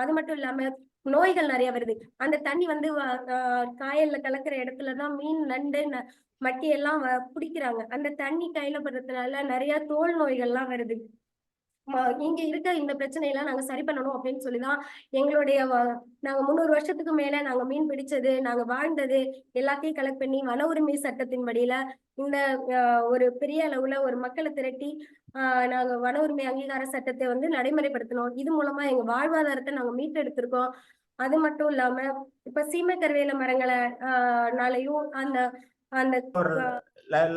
அது மட்டும் இல்லாம நோய்கள் நிறைய வருது. அந்த தண்ணி வந்து காயல்ல கலக்கிற இடத்துலதான் மீன் நண்டு மட்டி எல்லாம் பிடிக்கிறாங்க. அந்த தண்ணி கையில படுறதுனால நிறைய தோல் நோய்கள்லாம் வருது. இங்க இருக்க இந்த பிரச்சனையெல்லாம் நாங்க சரி பண்ணணும் அப்படின்னு சொல்லிதான் எங்களுடைய நாங்க 300 வருஷத்துக்கு மேல நாங்க மீன் பிடிச்சது நாங்க வாழ்ந்தது எல்லாத்தையும் கலெக்ட் பண்ணி வன உரிமை சட்டத்தின் படியில இந்த ஒரு பெரிய அளவுல ஒரு மக்களை திரட்டி நாங்க வன உரிமை அங்கீகார சட்டத்தை வந்து நடைமுறைப்படுத்தணும். இது மூலமா எங்க வாழ்வாதாரத்தை நாங்க மீட்டெடுத்திருக்கோம். அது மட்டும் இல்லாம இப்ப சீமை கருவேல மரங்களை நாளையும் அந்த அந்த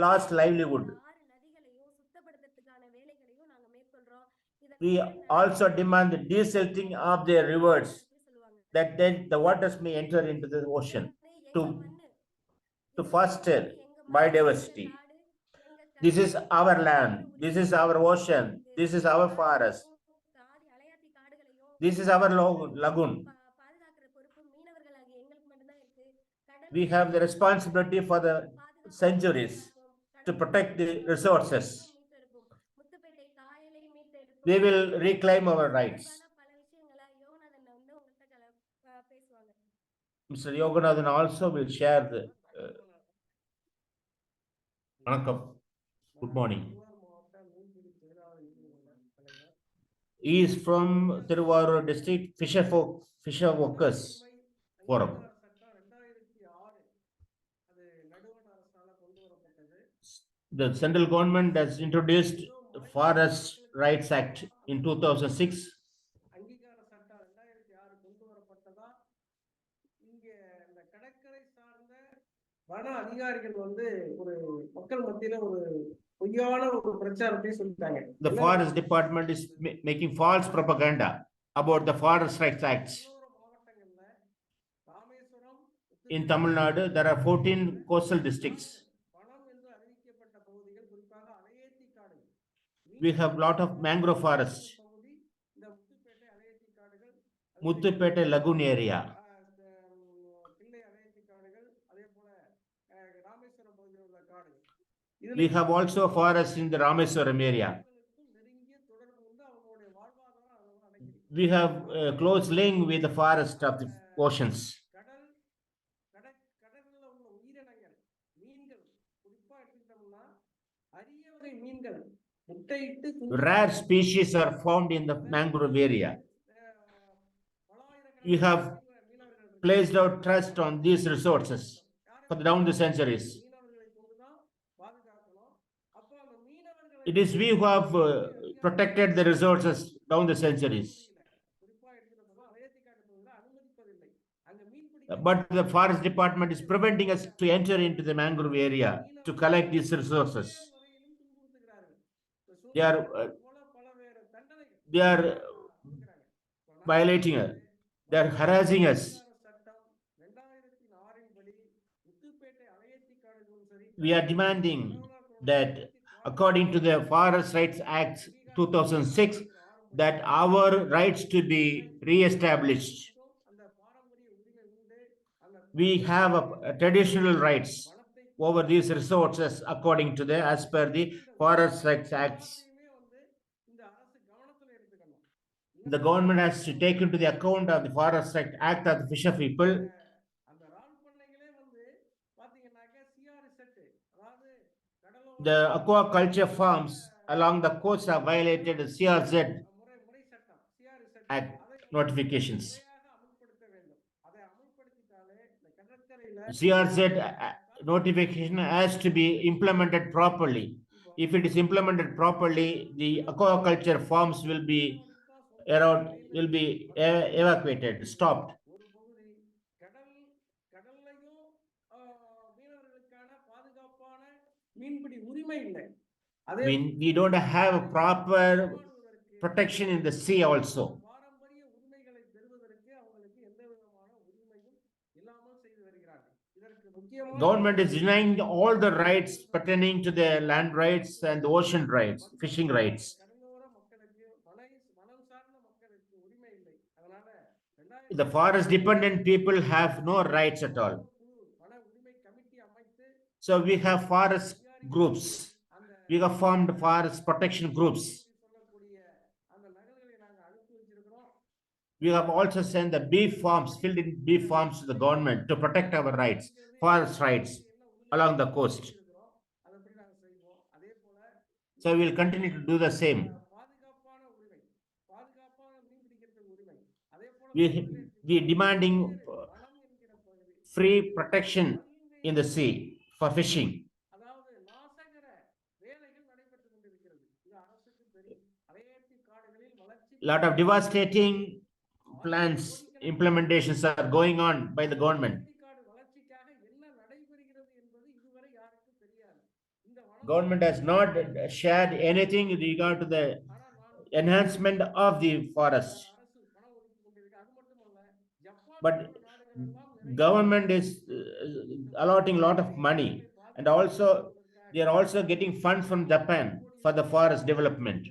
lost livelihood. நதிகளையும் சுத்தப்படுத்துறதுக்கான வேலைகளையும் நாங்க மேற்கொள்றோம். We also demand the desilting of their rivers, that then the waters may enter into the ocean to foster biodiversity. This is our land, this is our ocean, this is our forest, this is our lagoon. We have the responsibility for the centuries to protect the resources. We will reclaim our rights. Mr. Yoganathan also will share the Vanakkam. Good morning. He is from Thiruvarur district Fisher Workers Forum. The central government has introduced the Forest Rights Act in 2006. வன அதிகாரிகள் வந்து ஒரு மக்கள் மத்தியில ஒரு பொய்யான ஒரு பிரச்சாரத்தை சொல்லிட்டாங்க. The forest department is making false propaganda about the Forest Rights Acts. In Tamil Nadu, there are 14 coastal districts. We have a lot of mangrove forests. Muthupete Lagoon area. We have also forests in the Rameswaram area. We have a close link with the forest of the oceans. Rare species are found in the mangrove area. We have placed our trust on these resources for down the centuries. It is we who have protected the resources down the centuries. But the forest department is preventing us to enter into the mangrove area to collect these resources. They are violating us. They are harassing us. We are demanding that according to the Forest Rights Act 2006, that our rights to be re-established. We have a traditional rights over these resources according to the as per the Forest Rights Acts. The government has to take into the account of the Forest Rights Act of the fisher people. The aquaculture farms along the coast have violated the CRZ Act notifications. CRZ notification has to be implemented properly. If it is implemented properly, the aquaculture farms will be evacuated, stopped. We don't have a proper protection in the sea also. Government is denying all the rights pertaining to the land rights and the ocean rights, fishing rights. The forest dependent people have no rights at all. So we have forest groups. We have formed forest protection groups. We have also sent the beef farms, filled in beef farms to the government to protect our rights, forest rights along the coast. So we will continue to do the same. We demanding free protection in the sea for fishing. Lot of devastating plants implementations are going on by the government. Government has not shared anything with regard to the enhancement of the forest. But government is allotting a lot of money, and also they are also getting funds from Japan for the forest development.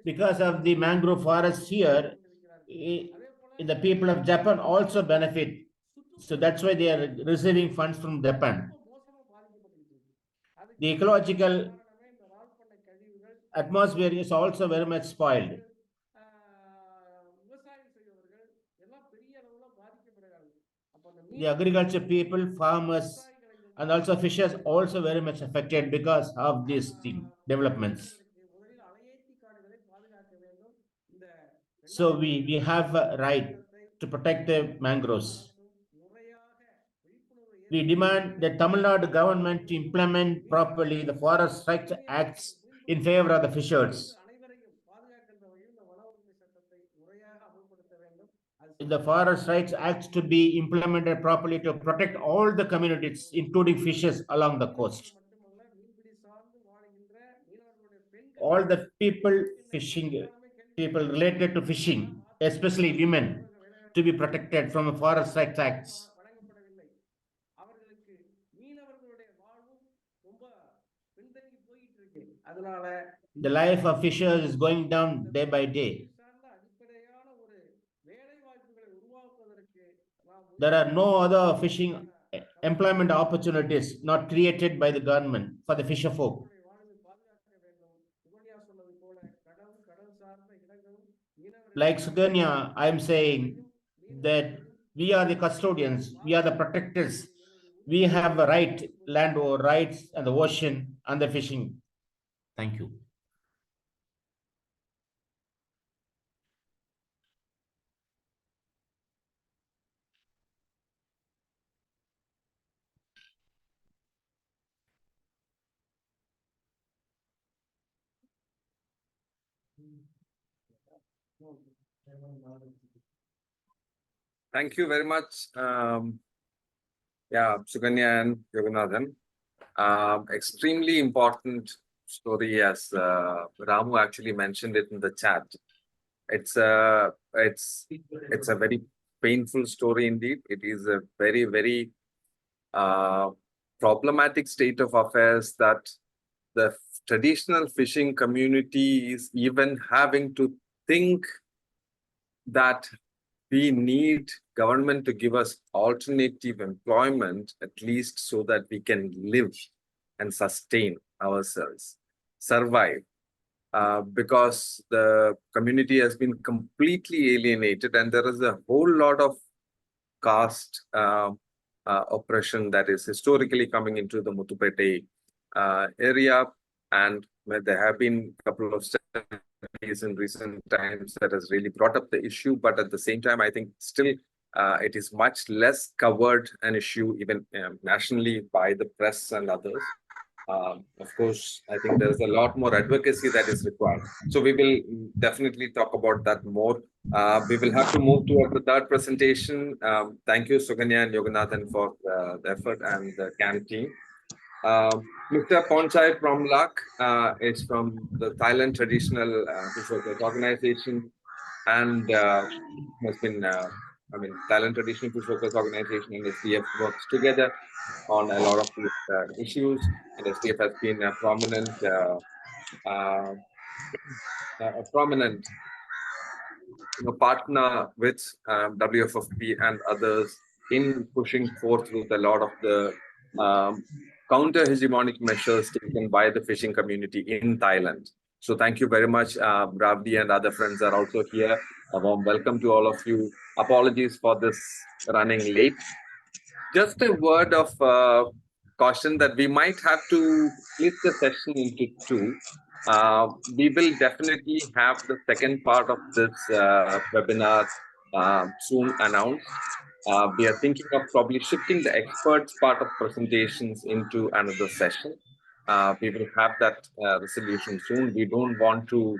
Because of the mangrove forests here, the people of Japan also benefit. So that's why they are receiving funds from Japan. The ecological atmosphere is also very much spoiled. The agriculture people, farmers, and also fishers also very much affected because of these developments. So we have a right to protect the mangroves. We demand the Tamil Nadu government to implement properly the Forest Rights Acts in favor of the fishers. The Forest Rights Acts to be implemented properly to protect all the communities, including fishers along the coast. All the people fishing, people related to fishing, especially women, to be protected from the Forest Rights Acts. The life of fishers is going down day by day. There are no other fishing employment opportunities not created by the government for the fisher folk. Like Suganya, I am saying that we are the custodians, we are the protectors. We have a right, land or rights, and the ocean and the fishing. Thank you. Thank you very much. Suganya and Yoganathan. Extremely important story, as Ramu actually mentioned it in the chat. It's a very painful story indeed. It is a very, very problematic state of affairs that the traditional fishing community is even having to think that we need government to give us alternative employment, at least so that we can live and sustain ourselves, survive, because the community has been completely alienated, and there is a whole lot of caste oppression that is historically coming into the Muthupete area, and where there have been a couple of studies in recent times that has really brought up the issue, but at the same time, I think still it is much less covered an issue even nationally by the press and others. Of course, I think there's a lot more advocacy that is required. So we will definitely talk about that more. We will have to move to the third presentation. Thank you, Suganya and Yoganathan, for the effort, and the CAN team. Mr. Ponchai Promlak is from the Thailand Traditional Fish Workers Organization, and has been, Thailand Traditional Fish Workers Organization and SDF works together on a lot of these issues, and SDF has been a prominent partner with WFFP and others in pushing forth with a lot of the counter-hegemonic measures taken by the fishing community in Thailand. So thank you very much. Ravdi and other friends are also here. A warm welcome to all of you. Apologies for this running late. Just a word of caution that we might have to split the session into two. We will definitely have the second part of this webinar soon announced. We are thinking of probably shifting the experts part of presentations into another session. We will have that resolution soon. We don't want to,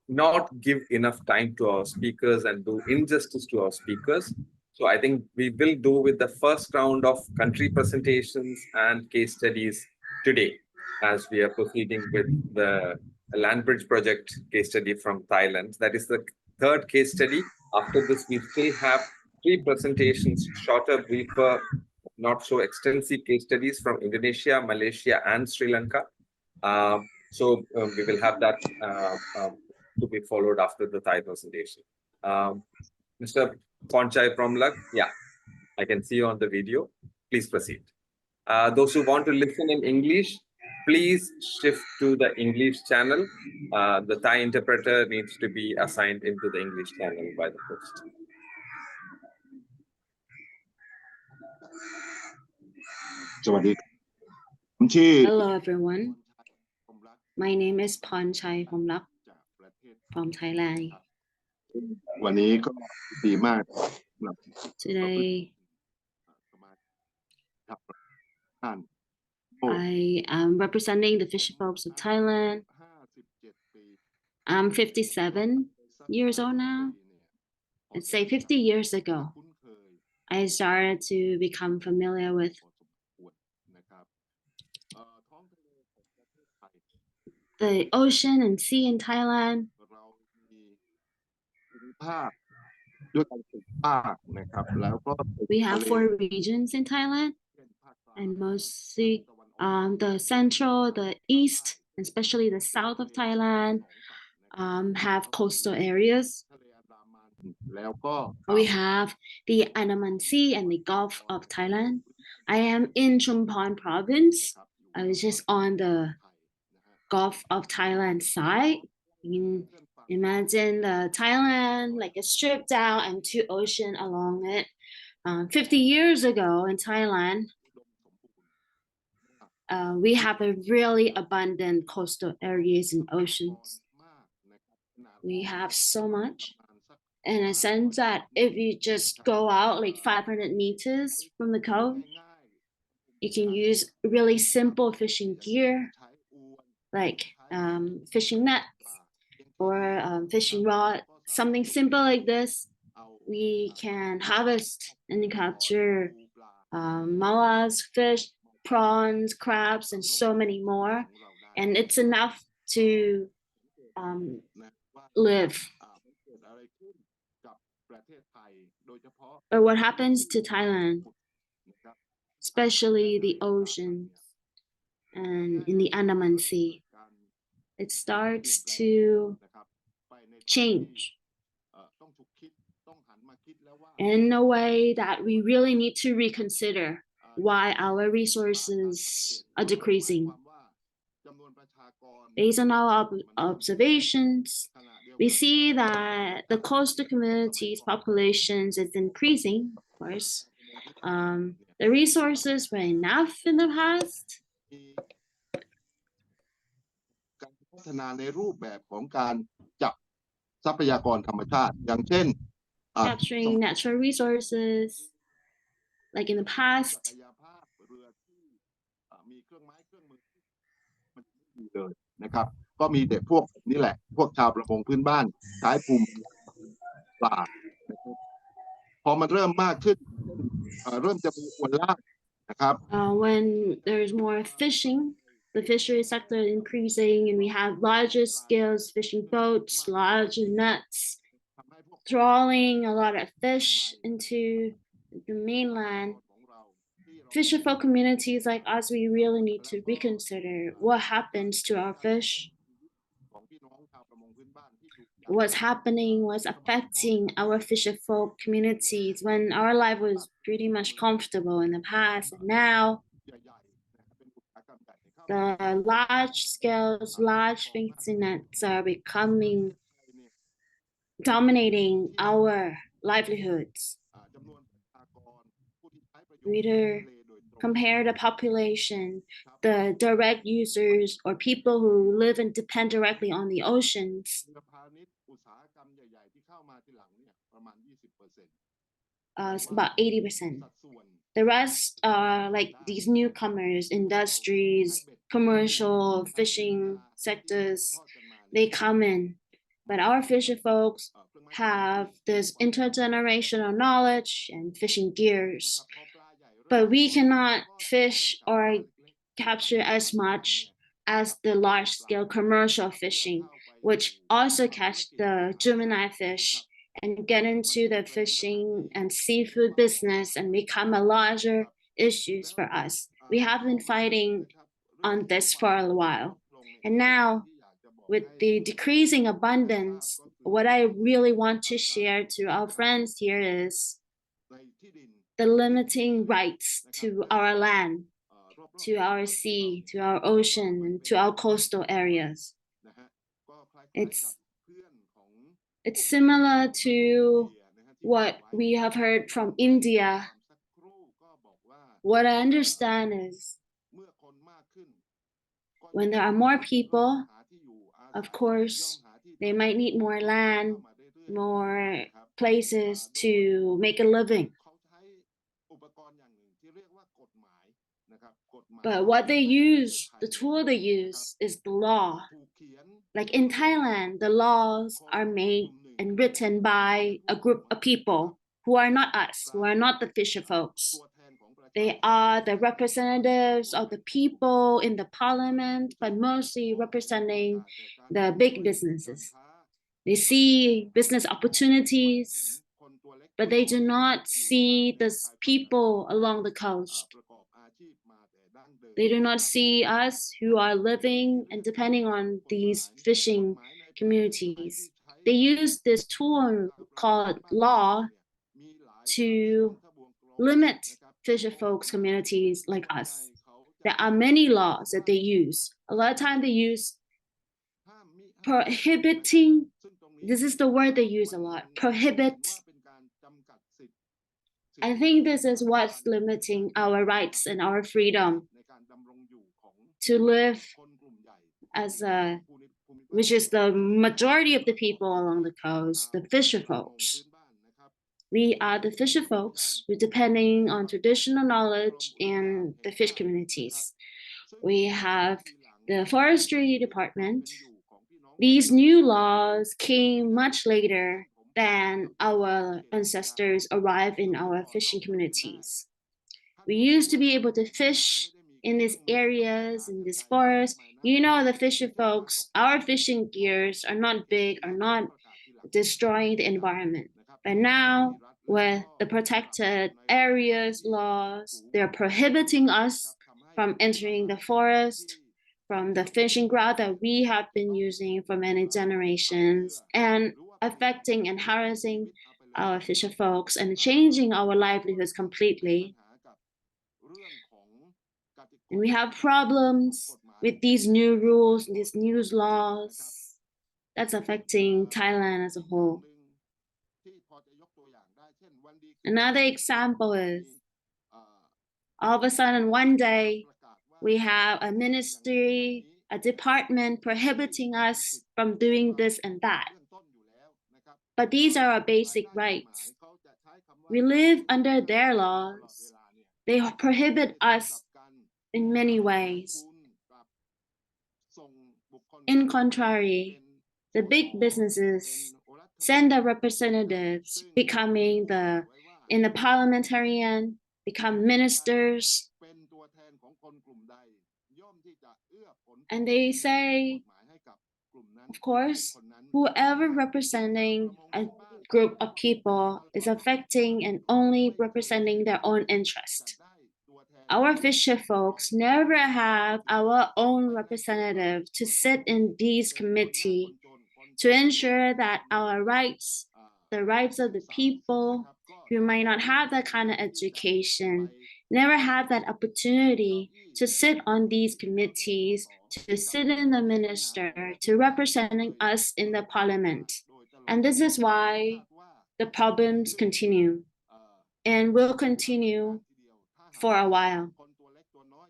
not give enough time to our speakers and do injustice to our speakers. So I think we will do with the first round of country presentations and case studies today, as we are proceeding with the land bridge project case study from Thailand. That is the third case study. After this, we still have 3 presentations, shorter, briefer, not so extensive case studies from Indonesia, Malaysia, and Sri Lanka. We will have that to be followed after the Thai presentation. Mr. Ponchai Promlak, yeah, I can see you on the video. Please proceed. Those who want to listen in English, please shift to the English channel. The Thai interpreter needs to be assigned into the English channel by the host. Hello everyone. My name is Ponchai Promlak from Thailand. Today, I am representing the fisher folks of Thailand. I'm 57 years old now. Let's say 50 years ago, I started to become familiar with the ocean and sea in Thailand. We have 4 regions in Thailand, and mostly the central, the east, especially the south of Thailand, have coastal areas. We have the Andaman Sea and the Gulf of Thailand. I am in Chumphon province. I was just on the Gulf of Thailand side. You can imagine the Thailand like a strip down and 2 oceans along it. 50 years ago in Thailand, we have a really abundant coastal areas and oceans. We have so much, in a sense that if you just go out like 500 meters from the coast, you can use really simple fishing gear like fishing nets or fishing rod, something simple like this. We can harvest and capture mollusks, fish, prawns, crabs, and so many more. And it's enough to live. But what happens to Thailand, especially the oceans and in the Andaman Sea? It starts to change in a way that we really need to reconsider why our resources are decreasing. Based on our observations, we see that the coastal communities' populations is increasing, of course. The resources were enough in the past. Capturing natural resources, like in the past. When there's more fishing, the fishery sector is increasing, and we have larger scales fishing boats, larger nets, trawling a lot of fish into the mainland. Fisherfolk communities like us, we really need to reconsider what happens to our fish. What's happening, what's affecting our fisherfolk communities when our life was pretty much comfortable in the past. And now, the large scales, large fishing nets are becoming dominating our livelihoods. Reader, compare the population, the direct users or people who live and depend directly on the oceans. about 80%. The rest are like these newcomers, industries, commercial, fishing sectors. They come in, but our fisher folks have this intergenerational knowledge and fishing gears, but we cannot fish or capture as much as the large-scale commercial fishing, which also catch the juvenile fish and get into the fishing and seafood business and become a larger issues for us. We have been fighting on this for a while. And now, with the decreasing abundance, what I really want to share to our friends here is the limiting rights to our land, to our sea, to our ocean, and to our coastal areas. It's similar to what we have heard from India. What I understand is when there are more people, of course, they might need more land, more places to make a living. But what they use, the tool they use is the law. Like in Thailand, the laws are made and written by a group of people who are not us, who are not the fisher folks. They are the representatives of the people in the parliament, but mostly representing the big businesses. They see business opportunities, but they do not see the people along the coast. They do not see us who are living and depending on these fishing communities. They use this tool called law to limit fisher folks communities like us. There are many laws that they use. A lot of time they use prohibiting. This is the word they use a lot, prohibit. I think this is what's limiting our rights and our freedom to live as a, which is the majority of the people along the coast, the fisher folks. We are the fisher folks who depending on traditional knowledge and the fish communities. We have the forestry department. These new laws came much later than our ancestors arrived in our fishing communities. We used to be able to fish in these areas, in these forests. You know, the fisher folks, our fishing gears are not big, are not destroying the environment. But now, with the protected areas laws, they're prohibiting us from entering the forest, from the fishing ground that we have been using for many generations, and affecting and harassing our fisher folks and changing our livelihoods completely. And we have problems with these new rules, these new laws that's affecting Thailand as a whole. Another example is all of a sudden one day we have a ministry, a department prohibiting us from doing this and that. But these are our basic rights. We live under their laws. They prohibit us in many ways. In contrary, the big businesses send their representatives becoming in the parliamentarian, become ministers. And they say, of course, whoever representing a group of people is affecting and only representing their own interest. Our fisher folks never have our own representative to sit in these committees to ensure that our rights, the rights of the people who might not have that kind of education, never have that opportunity to sit on these committees, to sit in the minister, to representing us in the parliament. And this is why the problems continue and will continue for a while,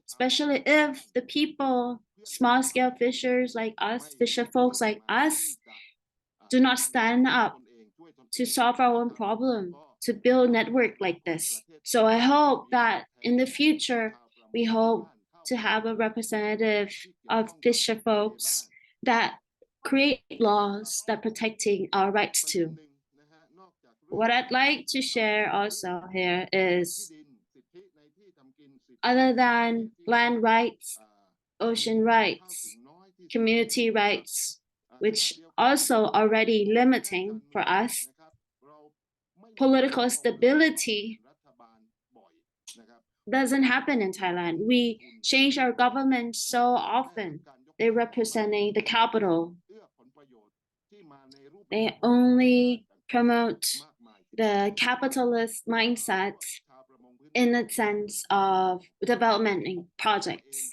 especially if the people, small-scale fishers like us, fisher folks like us, do not stand up to solve our own problem. to build network like this. So I hope that in the future, we hope to have a representative of fisher folks that create laws that protecting our rights too. What I'd like to share also here is, other than land rights, ocean rights, community rights, which also already limiting for us, political stability doesn't happen in Thailand. We change our government so often. They're representing the capital. They only promote the capitalist mindset in the sense of development projects.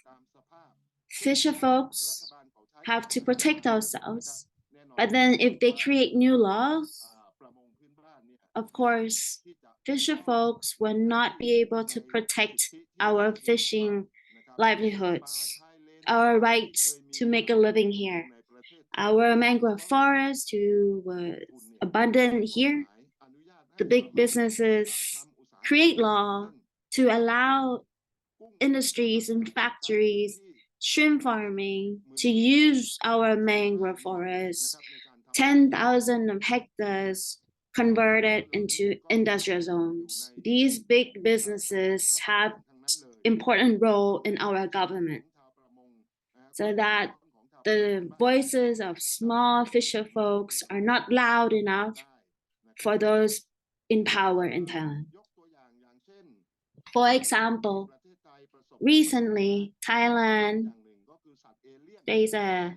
Fisher folks have to protect ourselves, but then if they create new laws, of course, fisher folks will not be able to protect our fishing livelihoods, our rights to make a living here, our mangrove forest who was abundant here. The big businesses create law to allow industries and factories, shrimp farming, to use our mangrove forests, 10,000 of hectares converted into industrial zones. These big businesses have important role in our government so that the voices of small fisher folks are not loud enough for those in power in Thailand. For example, recently, Thailand faced a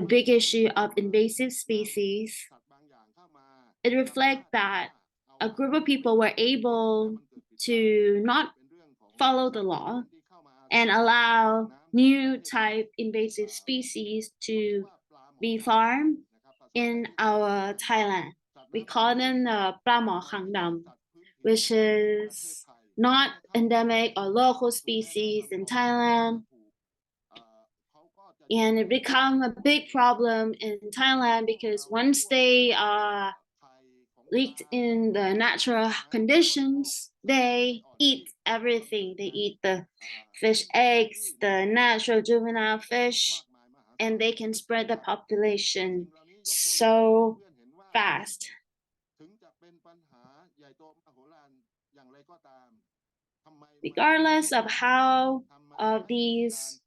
big issue of invasive species. It reflects that a group of people were able to not follow the law and allow new type invasive species to be farmed in our Thailand. We call them the Pramo Khang Dam, which is not endemic or local species in Thailand. And it become a big problem in Thailand because once they are leaked in the natural conditions, they eat everything. They eat the fish eggs, the natural juvenile fish, and they can spread the population so fast. Regardless of how of these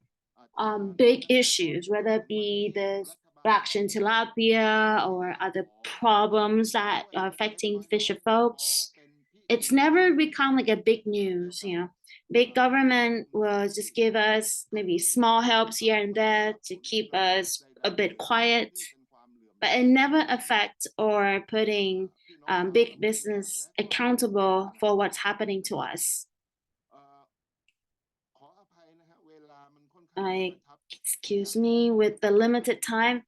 big issues, whether it be the Black-chin tilapia or other problems that are affecting fisher folks, it's never become like a big news, you know. Big government will just give us maybe small helps here and there to keep us a bit quiet, but it never affects or putting big business accountable for what's happening to us. Excuse me, with the limited time.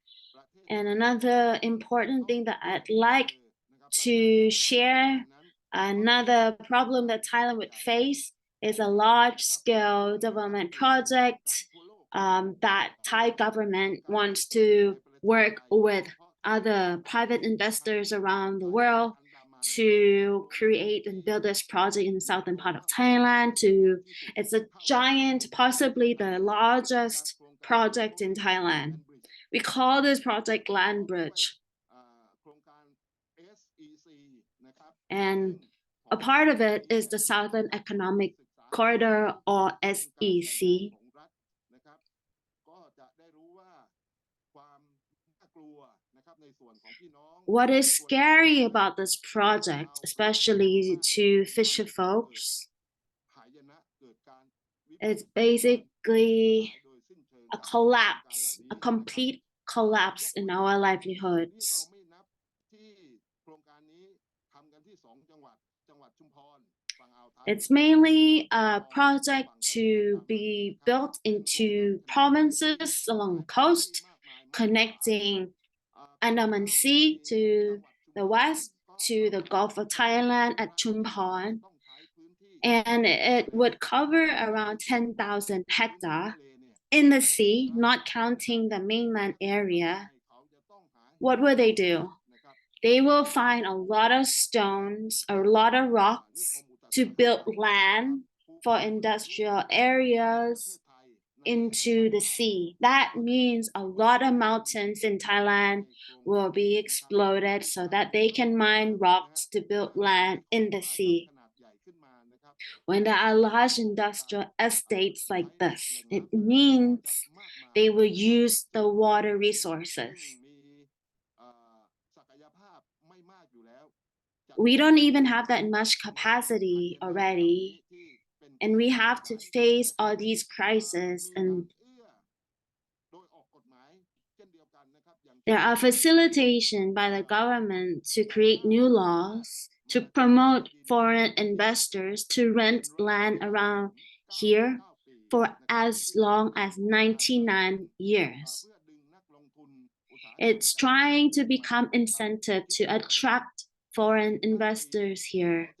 And another important thing that I'd like to share, another problem that Thailand would face is a large-scale development project that Thai government wants to work with other private investors around the world to create and build this project in the southern part of Thailand. It's a giant, possibly the largest project in Thailand. We call this project Land Bridge. And a part of it is the Southern Economic Corridor, or SEC. What is scary about this project, especially to fisher folks, is basically a collapse, a complete collapse in our livelihoods. It's mainly a project to be built into provinces along the coast, connecting Andaman Sea to the west, to the Gulf of Thailand at Chumphon. And it would cover around 10,000 hectares in the sea, not counting the mainland area. What would they do? they will find a lot of stones, a lot of rocks to build land for industrial areas into the sea. That means a lot of mountains in Thailand will be exploded so that they can mine rocks to build land in the sea. When there are large industrial estates like this, it means they will use the water resources. We don't even have that much capacity already, and we have to face all these crises, and there are facilitation by the government to create new laws to promote foreign investors to rent land around here for as long as 99 years. It's trying to become incentive to attract foreign investors here.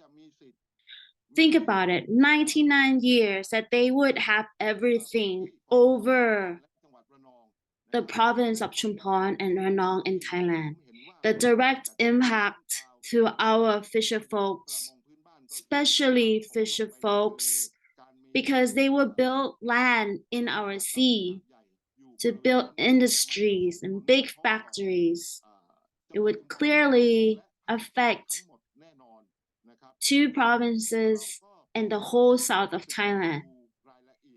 Think about it, 99 years that they would have everything over the province of Chumphon and Ranong in Thailand. The direct impact to our fisher folks, especially fisher folks, because they will build land in our sea to build industries and big factories. It would clearly affect 2 provinces and the whole south of Thailand.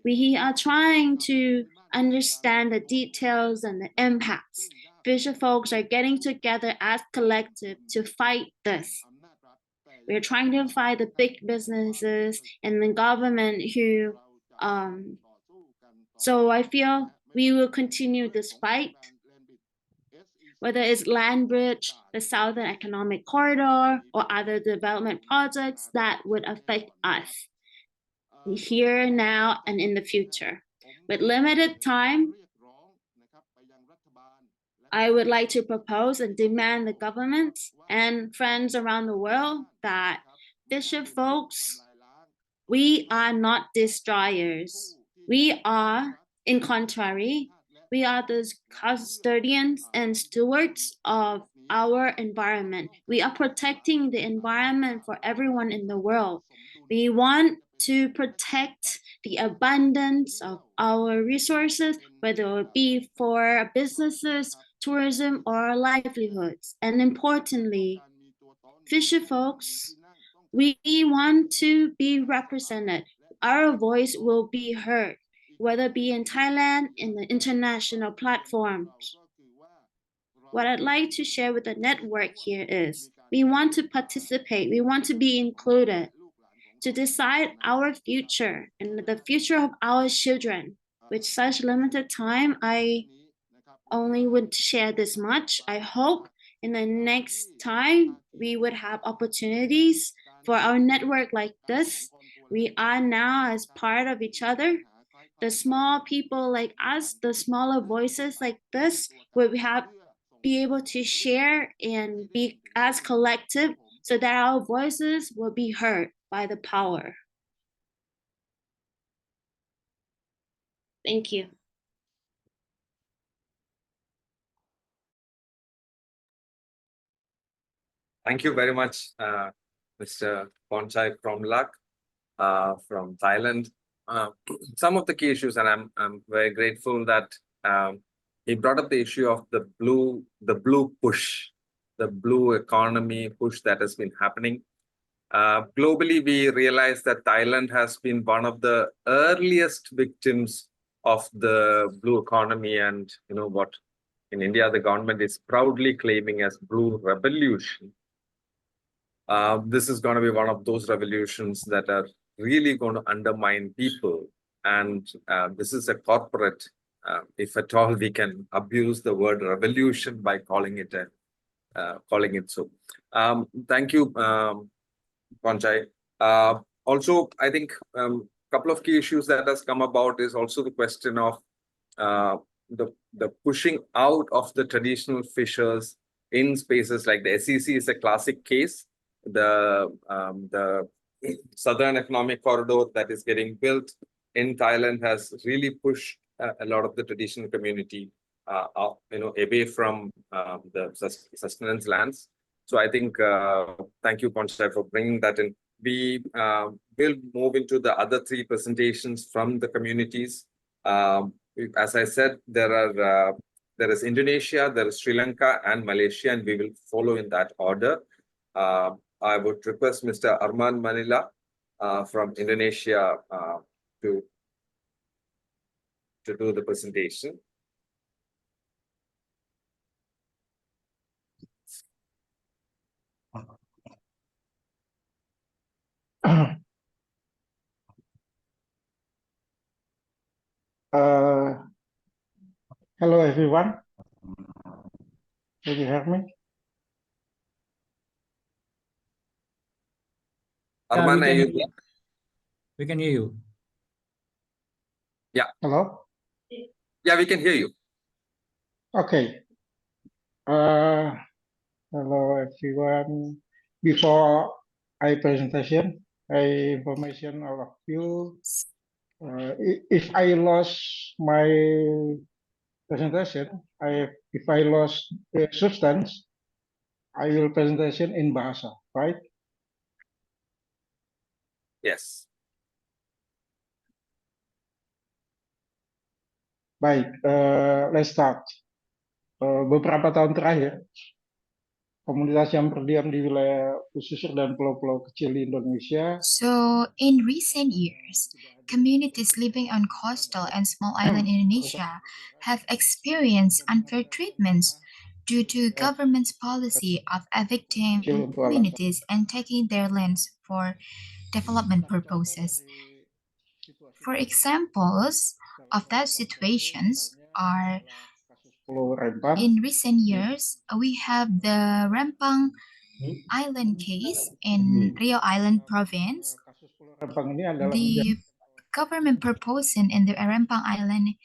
We are trying to understand the details and the impacts. Fisher folks are getting together as collective to fight this. We're trying to fight the big businesses and the government who, so I feel we will continue this fight, whether it's land bridge, the Southern Economic Corridor, or other development projects that would affect us here, now, and in the future. With limited time, I would like to propose and demand the government and friends around the world that fisher folks, we are not destroyers. We are, in contrary, we are the custodians and stewards of our environment. We are protecting the environment for everyone in the world. We want to protect the abundance of our resources, whether it be for businesses, tourism, or livelihoods. And importantly, fisher folks, we want to be represented. Our voice will be heard, whether it be in Thailand, in the international platforms. What I'd like to share with the network here is we want to participate, we want to be included, to decide our future and the future of our children. With such limited time, I only would share this much. I hope in the next time we would have opportunities for our network like this. We are now as part of each other. The small people like us, the smaller voices like this, will be able to share and be as collective so that our voices will be heard by the power. Thank you. Thank you very much, Mr. Ponchai Kromlak from Thailand. Some of the key issues, and I'm very grateful that he brought up the issue of the blue push, the blue economy push that has been happening. Globally, we realize that Thailand has been one of the earliest victims of the blue economy, and you know what, in India, the government is proudly claiming as blue revolution. This is going to be one of those revolutions that are really going to undermine people. And this is a corporate, if at all we can abuse the word revolution by calling it so. Thank you, Ponchai. Also, I think a couple of key issues that has come about is also the question of the pushing out of the traditional fishers in spaces like the SEC is a classic case. The Southern Economic Corridor that is getting built in Thailand has really pushed a lot of the traditional community away from the sustenance lands. So I think, thank you, Ponchai, for bringing that in. We will move into the other three presentations from the communities. As I said, there is Indonesia, there is Sri Lanka and Malaysia, and we will follow in that order. I would request Mr. Arman Manila from Indonesia to do the presentation. Hello everyone. Can you hear me? Arman, are you there? We can hear you. Yeah. Hello? Yeah, we can hear you. Okay. Hello everyone. Before I presentation, I information all of you. If I lost my presentation, if I lost the substance, I will presentation in Bahasa, right? Yes. Baik, let's start. Beberapa tahun terakhir, komunitas yang berdiam di wilayah pesisir dan pulau-pulau kecil di Indonesia. So, in recent years, communities living on coastal and small island Indonesia have experienced unfair treatments due to government's policy of evicting communities and taking their lands for development purposes. For examples of that situations are, in recent years, we have the Rempang Island case in Rio Island province. The government proposing in the Rempang Island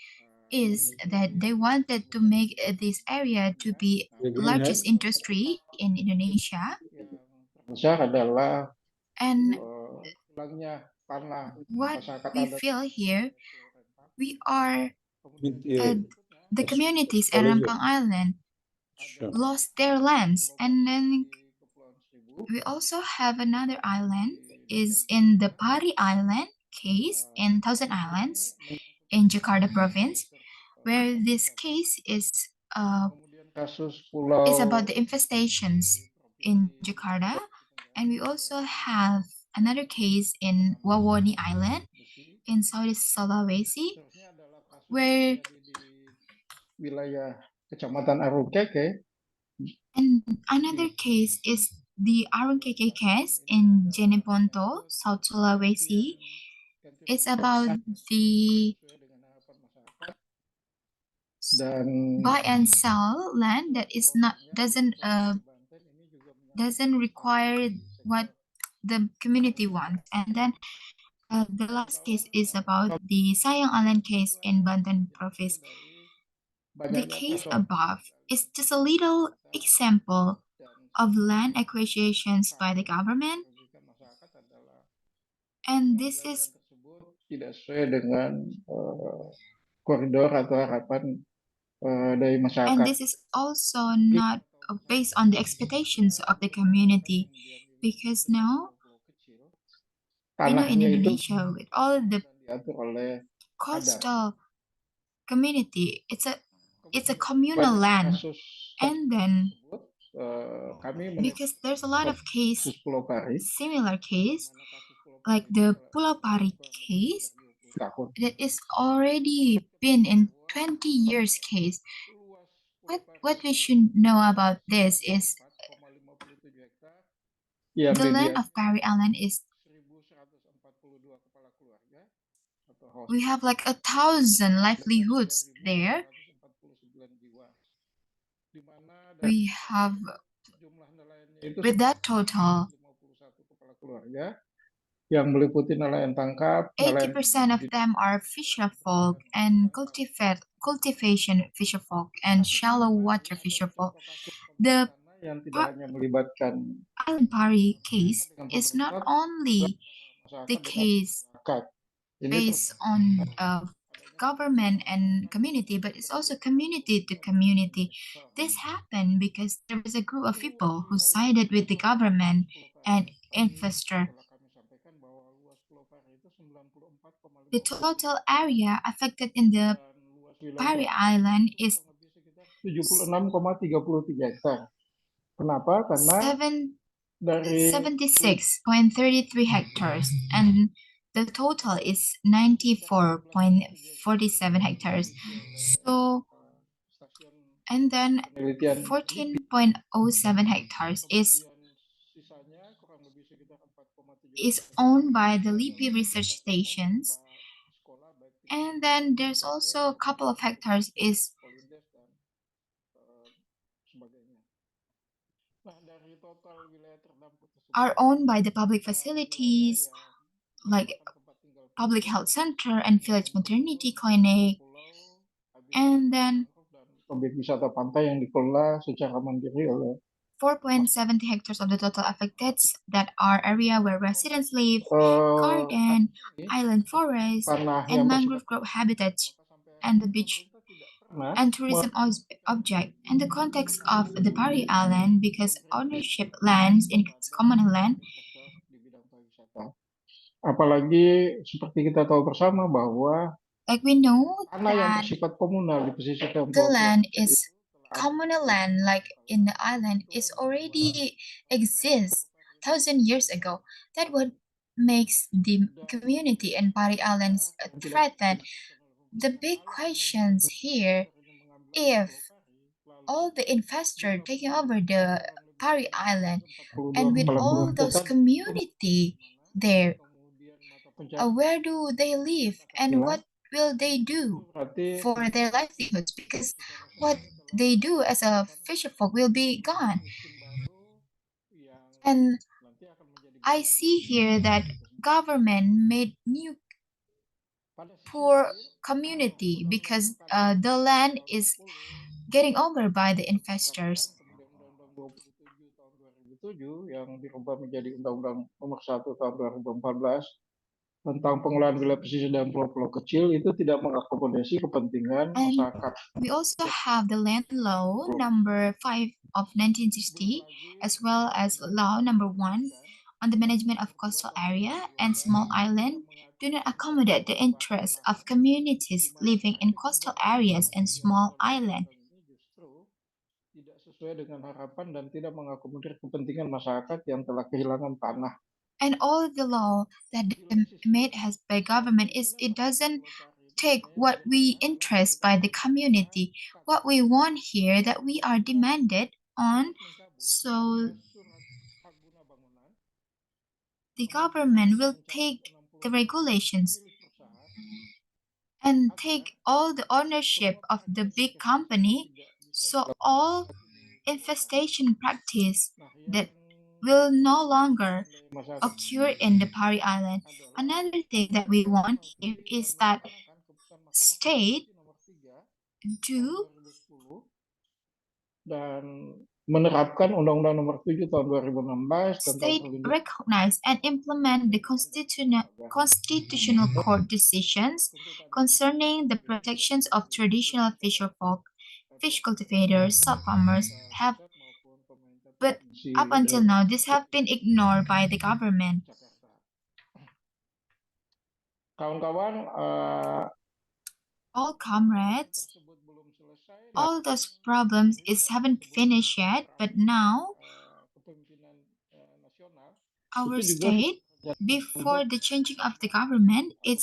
is that they wanted to make this area to be largest industry in Indonesia. Besar adalah And hilangnya tanah what masyarakat we adat. feel here, we are the communities at Rempang Island lost their lands, and then we also have another island is in the Pari Island case in Thousand Islands in Jakarta province, where this case is about the infestations in Jakarta, and we also have another case in Wawoni Island in Southeast Sulawesi, where Wilayah Kecamatan Arukeke. and another case is the Arungkeke case in Jeneponto, South Sulawesi. It's about the buy and sell land that is not doesn't require what the community wants. And then the last case is about the Sayang Island case in Banten province. The case above is just a little example of land acquisitions by the government, and this is Tidak sesuai dengan koridor atau harapan dari masyarakat. and this is also not based on the expectations of the community, because now we know in Indonesia with all the coastal community, it's a communal land, and then because there's a lot of similar case like the Pulau Pari case that is already been in 20 years case. What we should know about this is the land of Pari Island is we have like 1,000 livelihoods there. We have with that total yang meliputi nelayan tangkap, 80% of them are fisher folk and cultivation fisher folk and shallow water fisher folk. The yang tidak hanya melibatkan Island Pari case is not only the case based on government and community, but it's also community to community. This happened because there was a group of people who sided with the government and investor. The total area affected in the Pari Island is 76,33 hektar. Kenapa? Karena dari 76.33 hectares, and the total is 94.47 hectares. So, and then 14.07 hectares is owned by the LIPI research stations. And then there's also a couple of hectares are owned by the public facilities like public health center and village maternity clinic. And then objek wisata pantai yang dikelola secara mandiri oleh 4.70 hectares of the total affected that are area where residents live, garden, island forest, and mangrove grove habitats, and the beach and tourism object. And the context of the Pari Island, because ownership lands in common land. Apalagi seperti kita tahu bersama bahwa like we know tanah yang that bersifat komunal di pesisir the land is communal land, like in the island, is already exists 1,000 years ago. That what makes the community in Pari Islands threatened. The big questions here, if all the investors taking over the Pari Island and with all those community there, where do they live and what will they do for their livelihoods? Because what they do as a fisher folk will be gone. And I see here that government made new poor community because the land is getting over by the investors. Yang dirubah menjadi Undang-Undang Nomor 1 Tahun 2014 tentang pengelolaan wilayah pesisir dan pulau-pulau kecil itu tidak mengakomodasi kepentingan masyarakat. We also have the Land Law number 5 of 1960, as well as Law number 1 on the management of coastal area and small island, do not accommodate the interests of communities living in coastal areas and small island. Tidak sesuai dengan harapan dan tidak mengakomodir kepentingan masyarakat yang telah kehilangan tanah. And all the law that made has by government is it doesn't take what we interest by the community, what we want here that we are demanded on. So the government will take the regulations and take all the ownership of the big company. So all infestation practice that will no longer occur in the Pari Island. Another thing that we want here is that state do dan menerapkan Undang-Undang Nomor 7 Tahun 2016 state recognize and implement the constitutional court decisions concerning the protections of traditional fisher folk, fish cultivators, salt farmers have, but up until now this have been ignored by the government. Kawan-kawan, all comrades, all those problems haven't finished yet, but now our state, before the changing of the government, we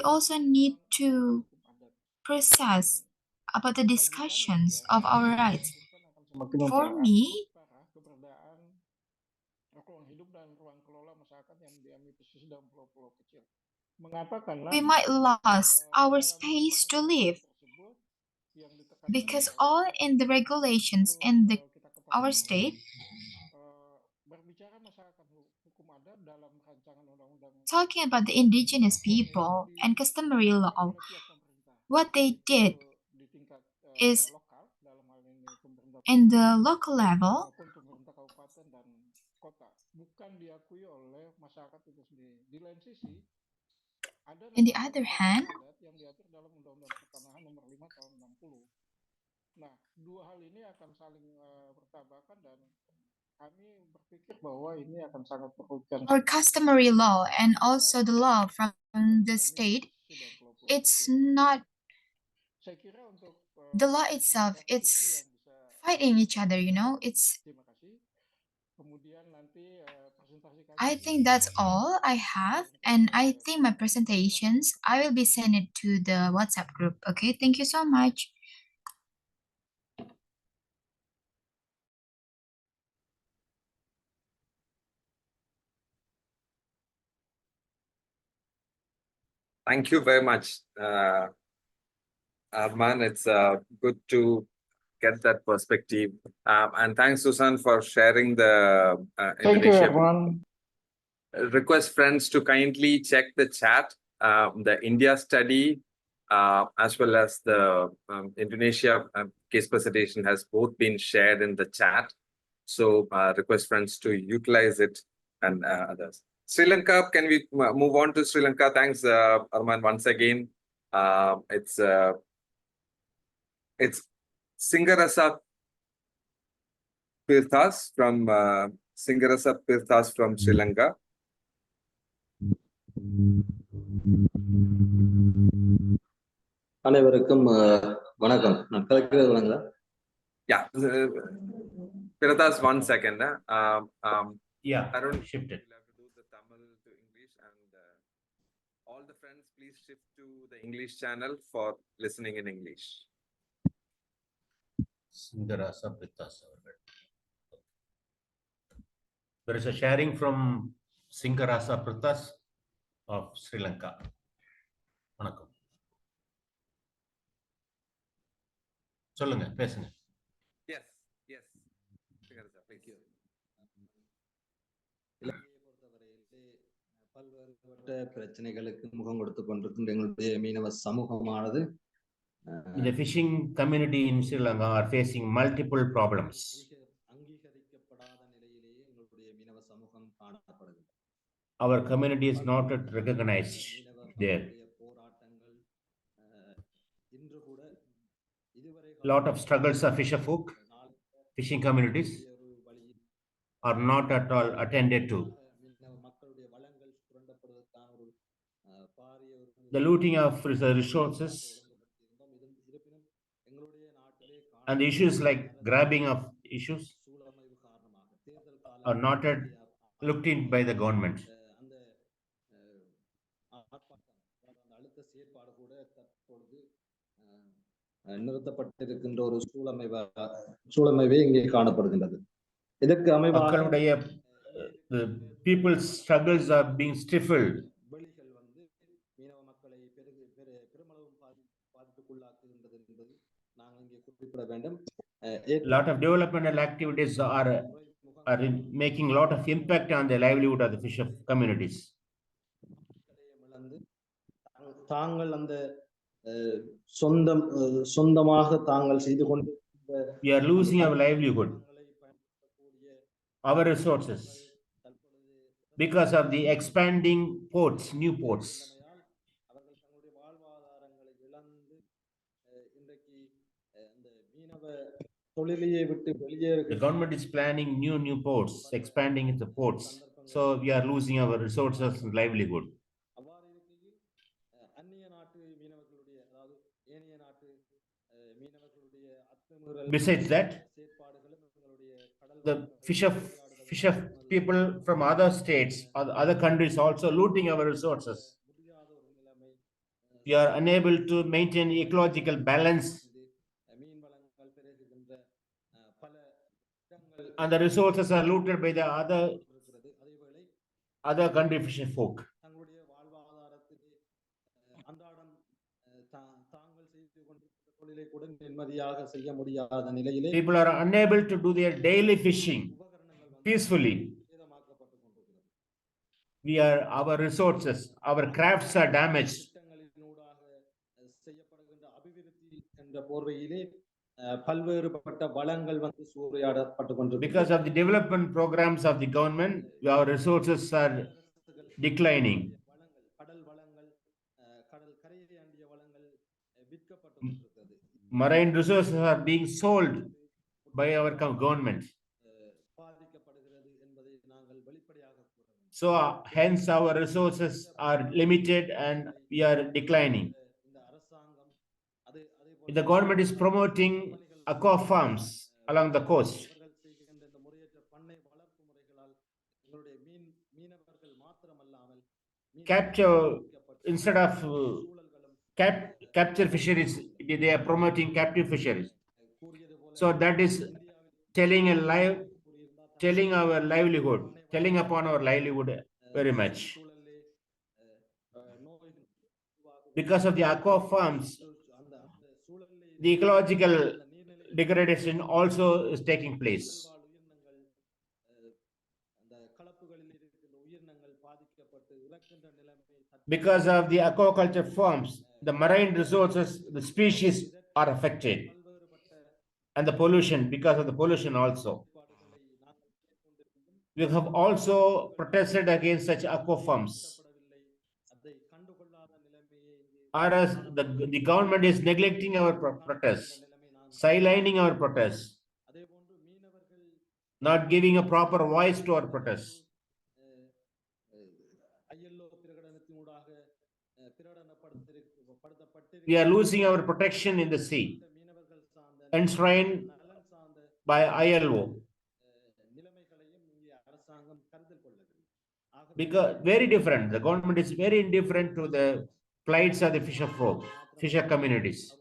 also need to process about the discussions of our rights. For me, we might lose our space to live because all in the regulations in our state talking about the indigenous people and customary law, what they did is in the local level, On the other hand, yang diatur dalam Undang-Undang Pertanahan Nomor 5 Tahun 60. Nah, dua hal ini akan saling bertabrakan dan kami berpikir bahwa ini akan sangat merugikan our customary law and also the law from the state, it's not saya kira untuk the law itself, it's fighting each other, you know, it's terima kasih. Kemudian nanti presentasi kami I think that's all I have, and I think my presentations, I will be sending it to the WhatsApp group. Okay, thank you so much. Thank you very much, Arman. It's good to get that perspective. And thanks, Susan, for sharing the Thank you, Indonesia. everyone. Request friends to kindly check the chat. The India study, as well as the Indonesia case presentation has both been shared in the chat. So request friends to utilize it and others. Sri Lanka, can we move on to Sri Lanka? Thanks, Arman, once again. It's Singarasa Pirthas from Sri Lanka. அனைவருக்கும் வணக்கம். நான் கலக்கிறது வணங்குதா? Yeah, Pirthas, 1 second. Yeah, Arun, shifted. we'll have to do the Tamil to English, and all the friends, please shift to the English channel for listening in English. Singarasa Prithas. There is a sharing from Singarasa Prithas of Sri Lanka. வணக்கம். சொல்லுங்க, பேசுங்க. Yes, yes. Singarasa, thank you. இலங்கையை பொறுத்தவரையிலே பல்வேறுபட்ட பிரச்சனைகளுக்கு முகம் கொடுத்து கொண்டிருக்கின்ற எங்களுடைய மீனவ சமூகமானது The fishing community in Sri Lanka are facing multiple problems. அங்கீகரிக்கப்படாத நிலையிலேயே எங்களுடைய மீனவ சமூகம் காணப்படுகிறது. Our community is not recognized there. போராட்டங்கள் இன்று கூட இதுவரை Lot of struggles of fisher folk, fishing communities are not at all attended to. மக்களுடைய வளங்கள் சுரண்டப்படுவதற்கான ஒரு பாரிய The looting of resources and the issues like grabbing of issues are not looked in by the government. அந்த அழுத்த செயற்பாடு கூட தற்பொழுது நிறுத்தப்பட்டிருக்கின்ற ஒரு சூழமைவே இங்கே காணப்படுகின்றது. இதற்கு அமைவாக people's struggles are being stifled. வெளிகள் வந்து மீனவ மக்களை பெருமளவு பாதிப்புக்குள்ளாக்குகின்றது என்பது நாங்கள் இங்கே குறிப்பிட வேண்டும். Lot of developmental activities are making a lot of impact on the livelihood of the fisher communities. தாங்கள் அந்த சொந்தமாக தாங்கள் செய்து கொண்டு we are losing our livelihood, our resources, because of the expanding ports, new ports. The government is planning new ports, expanding the ports. So we are losing our resources and livelihood. Besides that, the fisher people from other states, other countries also looting our resources. We are unable to maintain ecological balance, and the resources are looted by the other country fisher folk. People are unable to do their daily fishing peacefully. Our resources, our crafts are damaged. Because of the development programs of the government, our resources are declining. marine resources are being sold by our government. So hence our resources are limited and we are declining. The government is promoting aqua farms along the coast. Capture instead of capture fisheries, they are promoting captive fisheries. So that is telling our livelihood, telling upon our livelihood very much. Because of the aqua farms, the ecological degradation also is taking place. Because of the aquaculture farms, the marine resources, the species are affected. And the pollution, because of the pollution also. We have also protested against such aqua farms. Whereas the government is neglecting our protests, sidelining our protests, not giving a proper voice to our protests. We are losing our protection in the sea, enshrined by ILO. Because very different, the government is very indifferent to the plights of the fisher folk, fisher communities.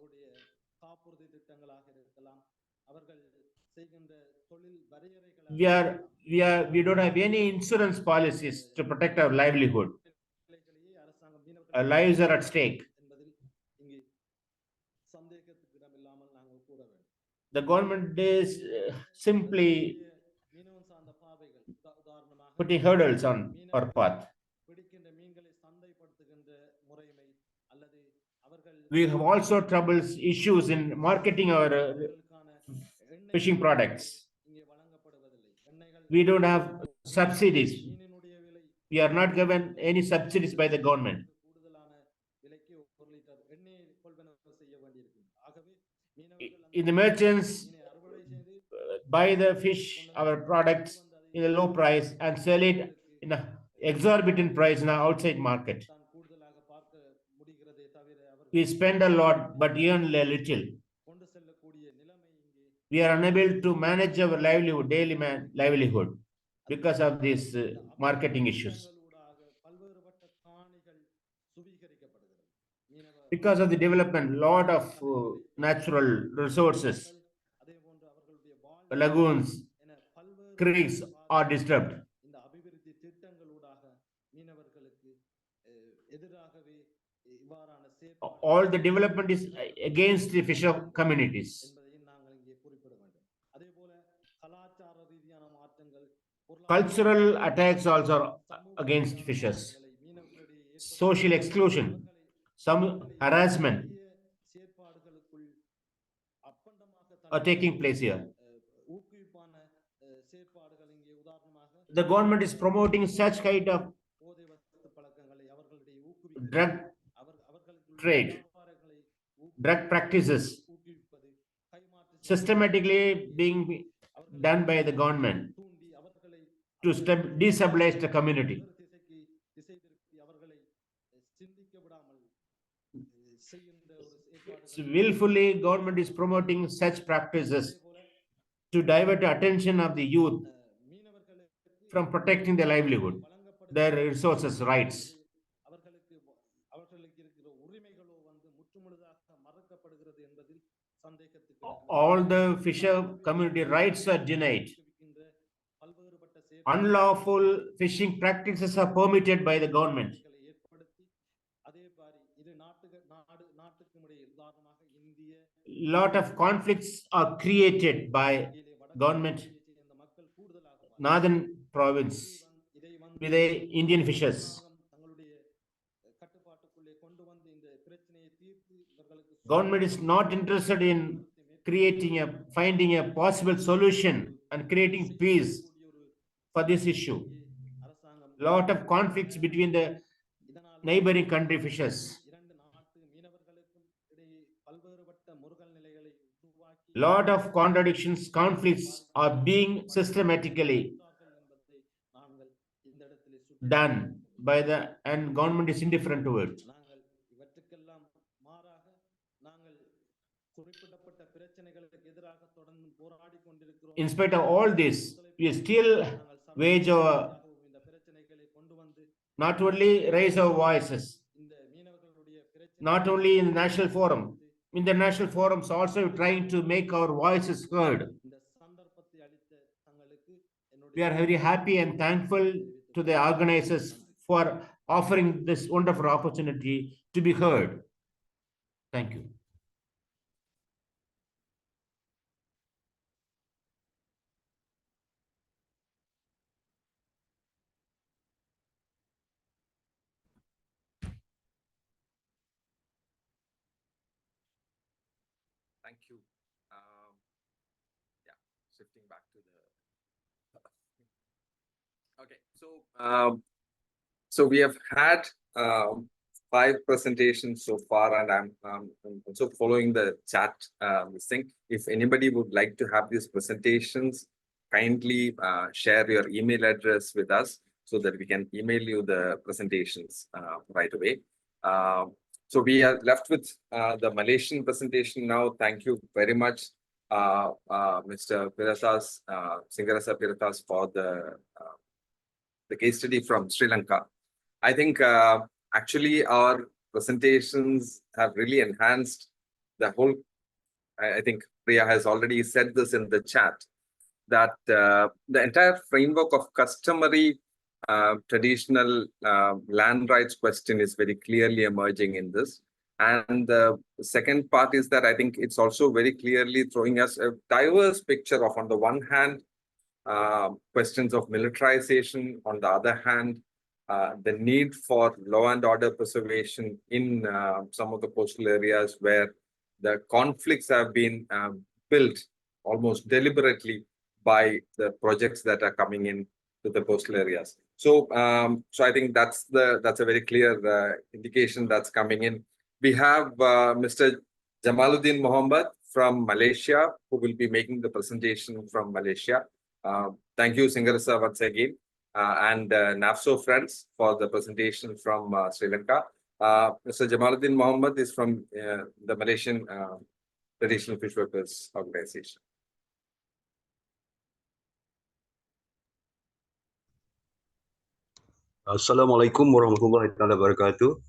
We don't have any insurance policies to protect our livelihood. Our lives are at stake. The government is simply putting hurdles on our path. We have also troubles, issues in marketing our fishing products. We don't have subsidies. We are not given any subsidies by the government. In the merchants buy the fish, our products in a low price and sell it in an exorbitant price in our outside market. We spend a lot but earn a little. We are unable to manage our livelihood, daily livelihood, because of these marketing issues. Because of the development, lot of natural resources, lagoons, creeks are disturbed. All the development is against the fisher communities. Cultural attacks also against fishers. Social exclusion, some harassment are taking place here. The government is promoting such kind of drug trade, drug practices, systematically being done by the government to destabilize the community. So willfully, government is promoting such practices to divert the attention of the youth from protecting their livelihood, their resources, rights. All the fisher community rights are denied. Unlawful fishing practices are permitted by the government. Lot of conflicts are created by government, northern province, with the Indian fishers. Government is not interested in finding a possible solution and creating peace for this issue. Lot of conflicts between the neighboring country fishers. lot of contradictions, conflicts are being systematically done by the and government is indifferent to it. In spite of all this, we still wage our, not only raise our voices, not only in the national forum, international forums also trying to make our voices heard. We are very happy and thankful to the organizers for offering this wonderful opportunity to be heard. Thank you. Thank you. Yeah, shifting back to the. Okay, so we have had 5 presentations so far, and I'm also following the chat this thing. If anybody would like to have these presentations, kindly share your email address with us so that we can email you the presentations right away. So we are left with the Malaysian presentation now. Thank you very much, Mr. Piratas, Singarasa Piratas, for the case study from Sri Lanka. I think actually our presentations have really enhanced the whole. I think Priya has already said this in the chat, that the entire framework of customary traditional land rights question is very clearly emerging in this. And the second part is that I think it's also very clearly throwing us a diverse picture of, on the one hand, questions of militarization, on the other hand, the need for law and order preservation in some of the coastal areas where the conflicts have been built almost deliberately by the projects that are coming in to the coastal areas. So, so I think that's a very clear indication that's coming in. We have Mr. Jamaluddin Mohammed from Malaysia, who will be making the presentation from Malaysia. Thank you, Singarasa, once again, and NAFSO friends for the presentation from Sri Lanka. Mr. Jamaluddin Mohammed is from the Malaysian Traditional Fish Workers Organization. Assalamualaikum warahmatullahi wabarakatuh.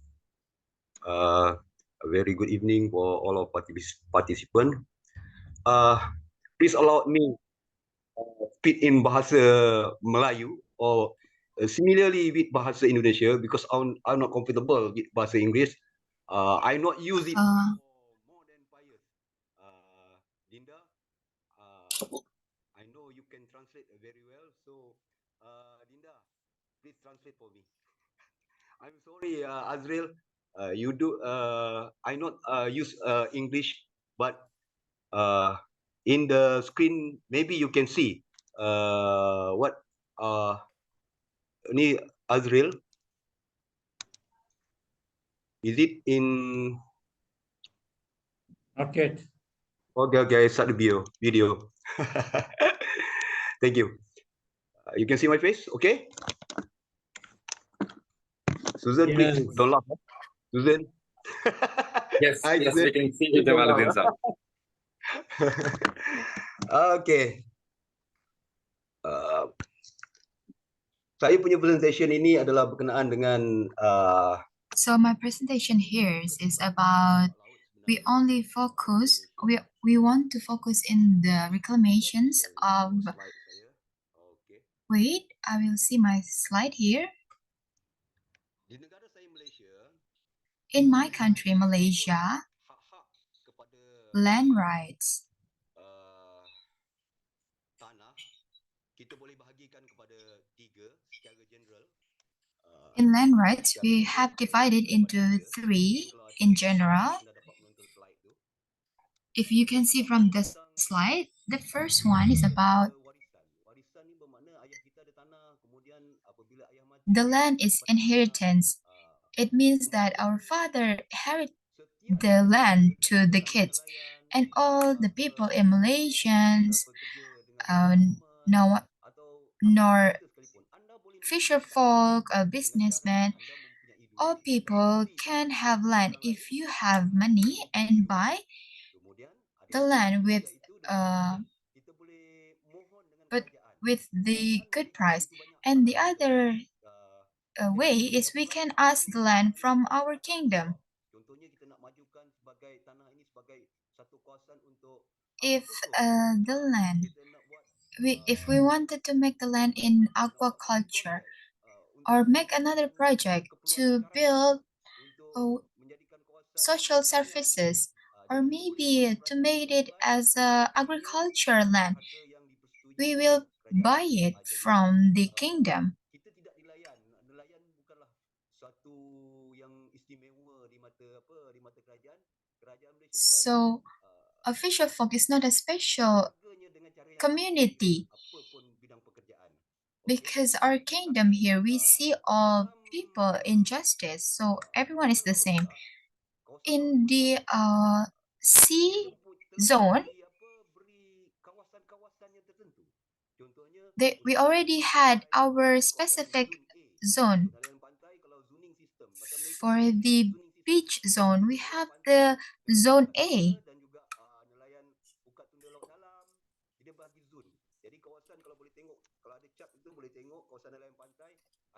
A very good evening for all of participants. Please allow me speak in bahasa Melayu or similarly with bahasa Indonesia, because I'm not comfortable with bahasa English. I not use it for more than 5 years. Linda, I know you can translate very well, so Linda, please translate for me. I'm sorry, Azrael. You do. I not use English, but in the screen maybe you can see what ni Azrael. Is it in? Okay. Okay. Start the video. Thank you. You can see my face, okay? Susan, Yes. please don't laugh. Susan. Yes, Hi, yes, Susan. we can see you, Jamaluddin sir. Okay. Saya punya presentation ini adalah berkenaan dengan So my presentation here is about we want to focus in the reclamations of. Wait, I will see my slide here. In my country, Malaysia, land rights. In land rights, we have divided into 3 in general. If you can see from the slide, the first one is about the land is inheritance. It means that our father inherit the land to the kids. And all the people in Malaysians, no, nor fisher folk, businessmen, all people can have land if you have money and buy the land but with the good price. And the other way is we can ask the land from our kingdom. If the land, if we wanted to make the land in aquaculture or make another project to build social services, or maybe to make it as a agriculture land, we will buy it from the kingdom. So a fisher folk is not a special community, because our kingdom here, we see all people in justice, so everyone is the same. In the sea zone, we already had our specific zone. For the beach zone, we have the zone A.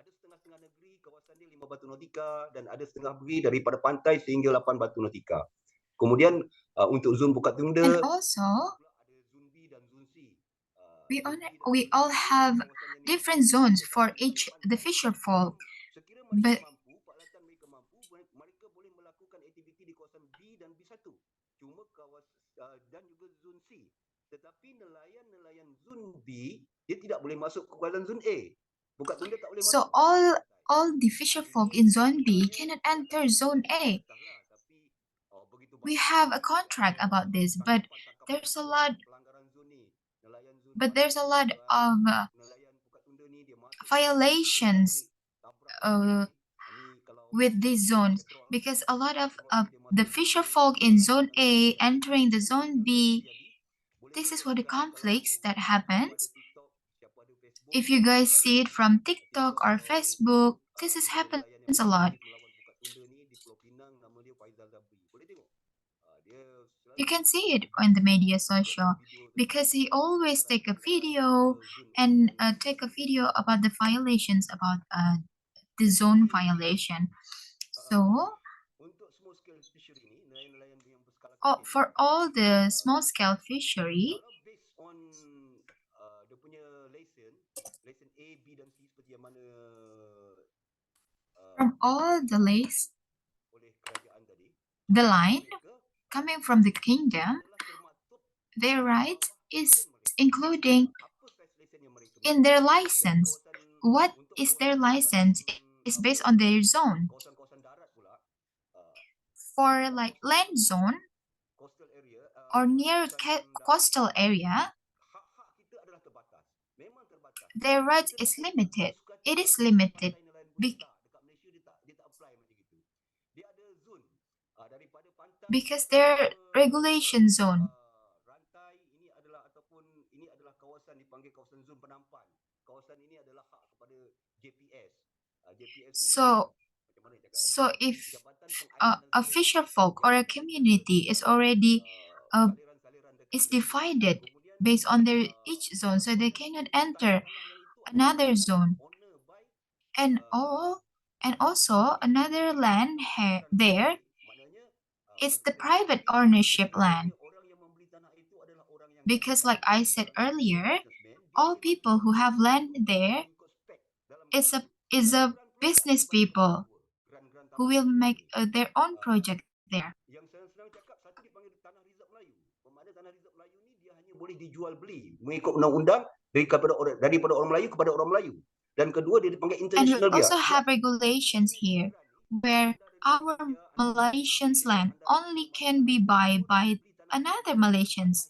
Ada setengah-setengah negeri kawasan dia 5 batu nautika dan ada setengah negeri daripada pantai sehingga 8 batu nautika. Kemudian untuk zon buka tunda and also we all have different zones for each the fisher folk, but mereka boleh melakukan aktiviti di kawasan B dan B1. Cuma dan juga zon C. Tetapi nelayan-nelayan zon B dia tidak boleh masuk ke kawasan zon A. So all the fisher folk in zone B cannot enter zone A. We have a contract about this, but there's a lot of violations with these zones, because a lot of the fisher folk in zone A entering the zone B. This is what the conflicts that happens. If you guys see it from TikTok or Facebook, this happens a lot. You can see it on the media social, because he always take a video and take a video about the violations, about the zone violation. So for all the small scale fishery, from all the the line coming from the kingdom, their right is including in their license. What is their license is based on their zone. For like land zone or near coastal area, their right is limited. It is limited because their regulation zone. So if a fisher folk or a community is already is divided based on their each zone, so they cannot enter another zone. And also another land there is the private ownership land. Because like I said earlier, all people who have land there is a business people who will make their own project there. Boleh dijual beli mengikut undang-undang daripada orang Melayu kepada orang Melayu. Dan kedua dia dipanggil international. And we also have regulations here where our Malaysians land only can be bought by another Malaysians.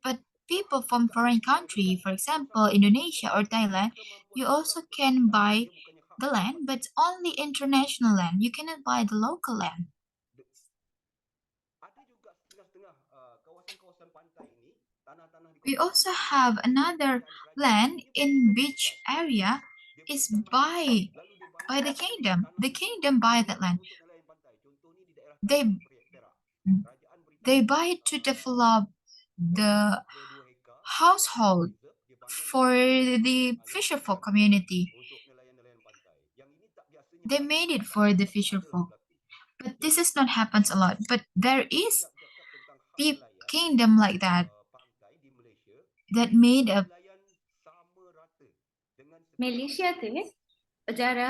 But people from foreign country, for example, Indonesia or Thailand, you also can buy the land, but only international land. You cannot buy the local land. We also have another land in beach area is by the kingdom. The kingdom buy that land. They buy it to develop the household for the fisherfolk community. They made it for the fisherfolk. But this is not happens a lot. But there is the kingdom like that made a মালয়েশিয়াতে যারা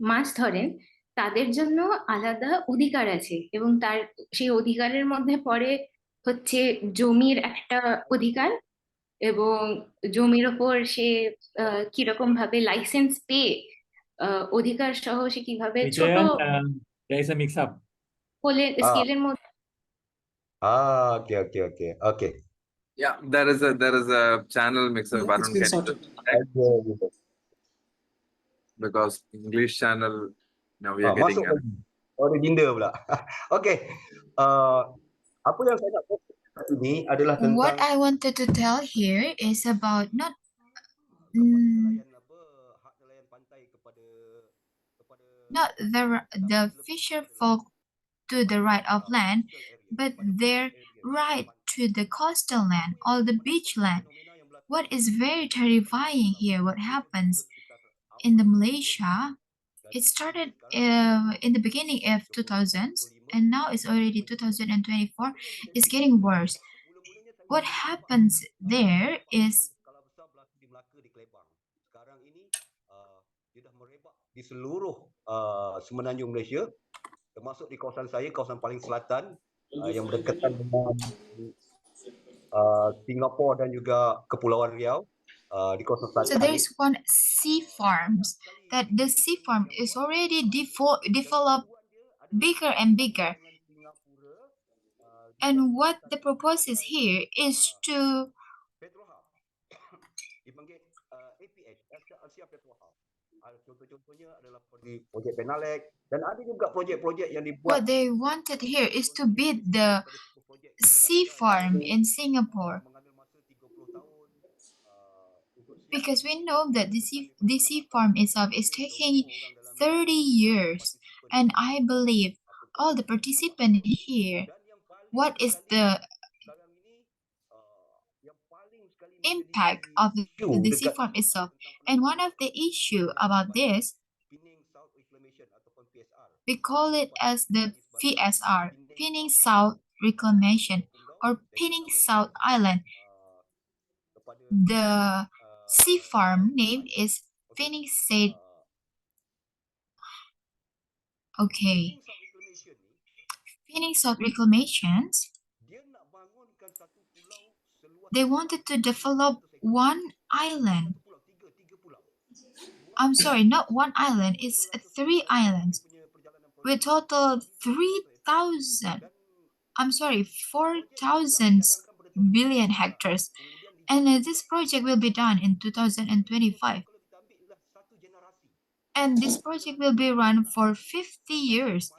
মাছ ধরেন তাদের জন্য আলাদা অধিকার আছে এবং তার সেই অধিকারের মধ্যে পড়ে হচ্ছে জমির একটা অধিকার এবং জমির ওপর সে কিরকম ভাবে লাইসেন্স পেয়ে অধিকার সহ সে কিভাবে ছোট there is a mix up. স্কেলের মধ্যে Okay. Yeah, there is a channel mixer Yeah, button it's been sorted. because English channel now we are Masuk getting lagi. Ada jinda pula. Okey. Apa yang saya nak kongsikan ini adalah tentang what I wanted to tell here is about not the fisher folk to the right of land, but their right to the coastal land or the beach land. What is very terrifying here, what happens in the Malaysia, it started in the beginning of 2000s and now it's already 2024. It's getting worse. What happens there is di seluruh semenanjung Malaysia, termasuk di kawasan saya, kawasan paling selatan yang berdekatan dengan Singapura dan juga Kepulauan Riau. Di kawasan selatan. So there is one sea farms that the sea farm is already developed bigger and bigger. And what the purpose is here is to what they wanted here is to build the sea farm in Singapore. Because we know that the sea farm itself is taking 30 years. And I believe all the participants here, what is the impact of the sea farm itself? And one of the issue about this, we call it as the PSR, Pinning South Reclamation or Pinning South Island. The sea farm name is Pinning South. Okay. Pinning South Reclamations, they wanted to develop one island. I'm sorry, not one island, it's 3 islands with total 4,000 billion hectares. And this project will be done in 2025. And this project will be run for 50 years.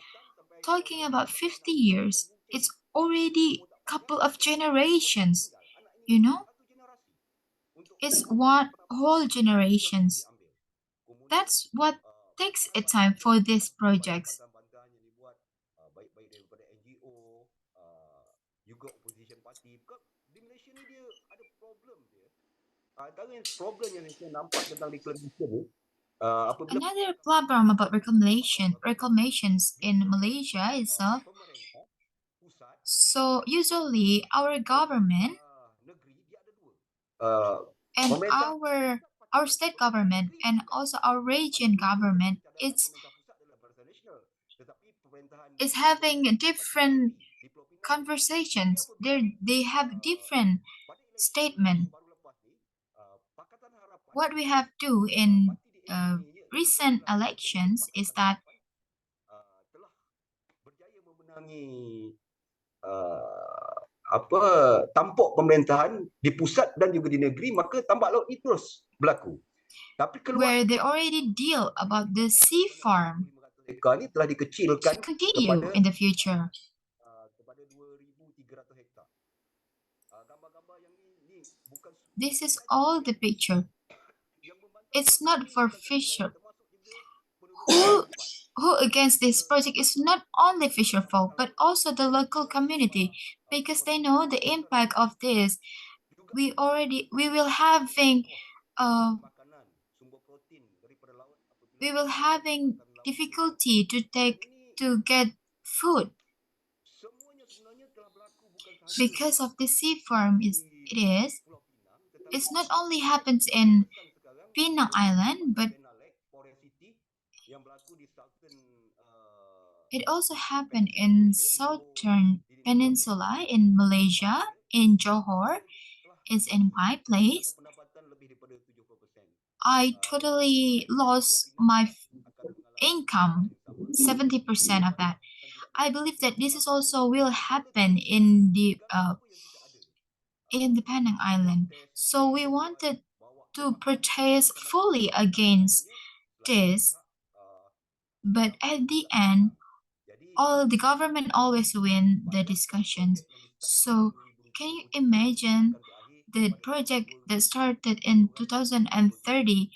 Talking about 50 years, it's already a couple of generations, you know? It's one whole generations. That's what takes a time for these projects. Another problem about reclamations in Malaysia is so usually our government and our state government and also our region government is having different conversations. They have different statement. What we have to in recent elections is that tampuk pemerintahan di pusat dan juga di negeri, maka tambak laut ini terus berlaku. Tapi where they already deal about the sea farm ini telah dikecilkan to continue in the future. This is all the picture. It's not for fisher. Who against this project is not only fisher folk, but also the local community, because they know the impact of this. We will having difficulty to get food because of the sea farm. It's not only happens in Penang Island, but it also happened in Southern Peninsula in Malaysia, in Johor. It's in my place. I totally lost my income, 70% of that. I believe that this is also will happen in the Penang Island. So we wanted to protest fully against this, but at the end, all the government always win the discussions. So can you imagine the project that started in 2030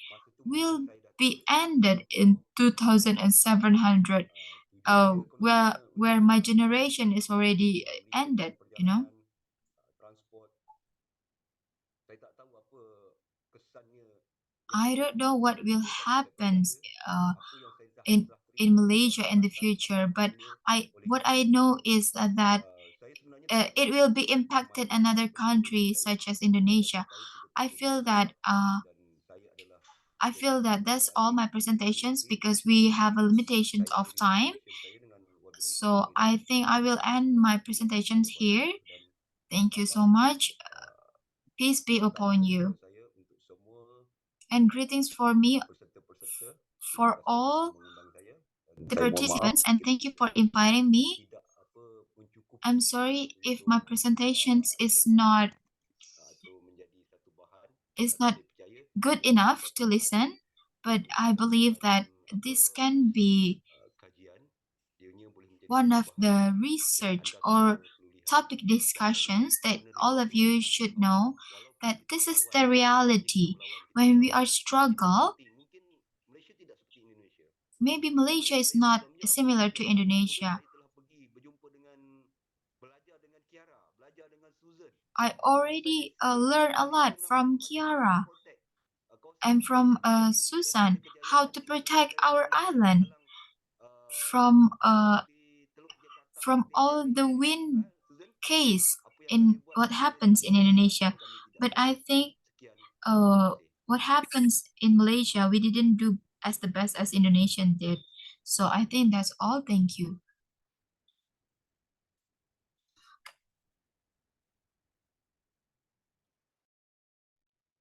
will be ended in 2700, where my generation is already ended, you know? I don't know what will happen in Malaysia in the future, but what I know is that it will be impacted another country such as Indonesia. I feel that that's all my presentations because we have a limitation of time. So I think I will end my presentations here. Thank you so much. Peace be upon you. And greetings for me, for all the participants, and thank you for inviting me. I'm sorry if my presentations is not good enough to listen, but I believe that this can be one of the research or topic discussions that all of you should know, that this is the reality. When we are struggle, maybe Malaysia is not similar to Indonesia. I already learned a lot from Kiara and from Susan how to protect our island from all the wind case in what happens in Indonesia. But I think what happens in Malaysia, we didn't do as the best as Indonesian did. So I think that's all. Thank you.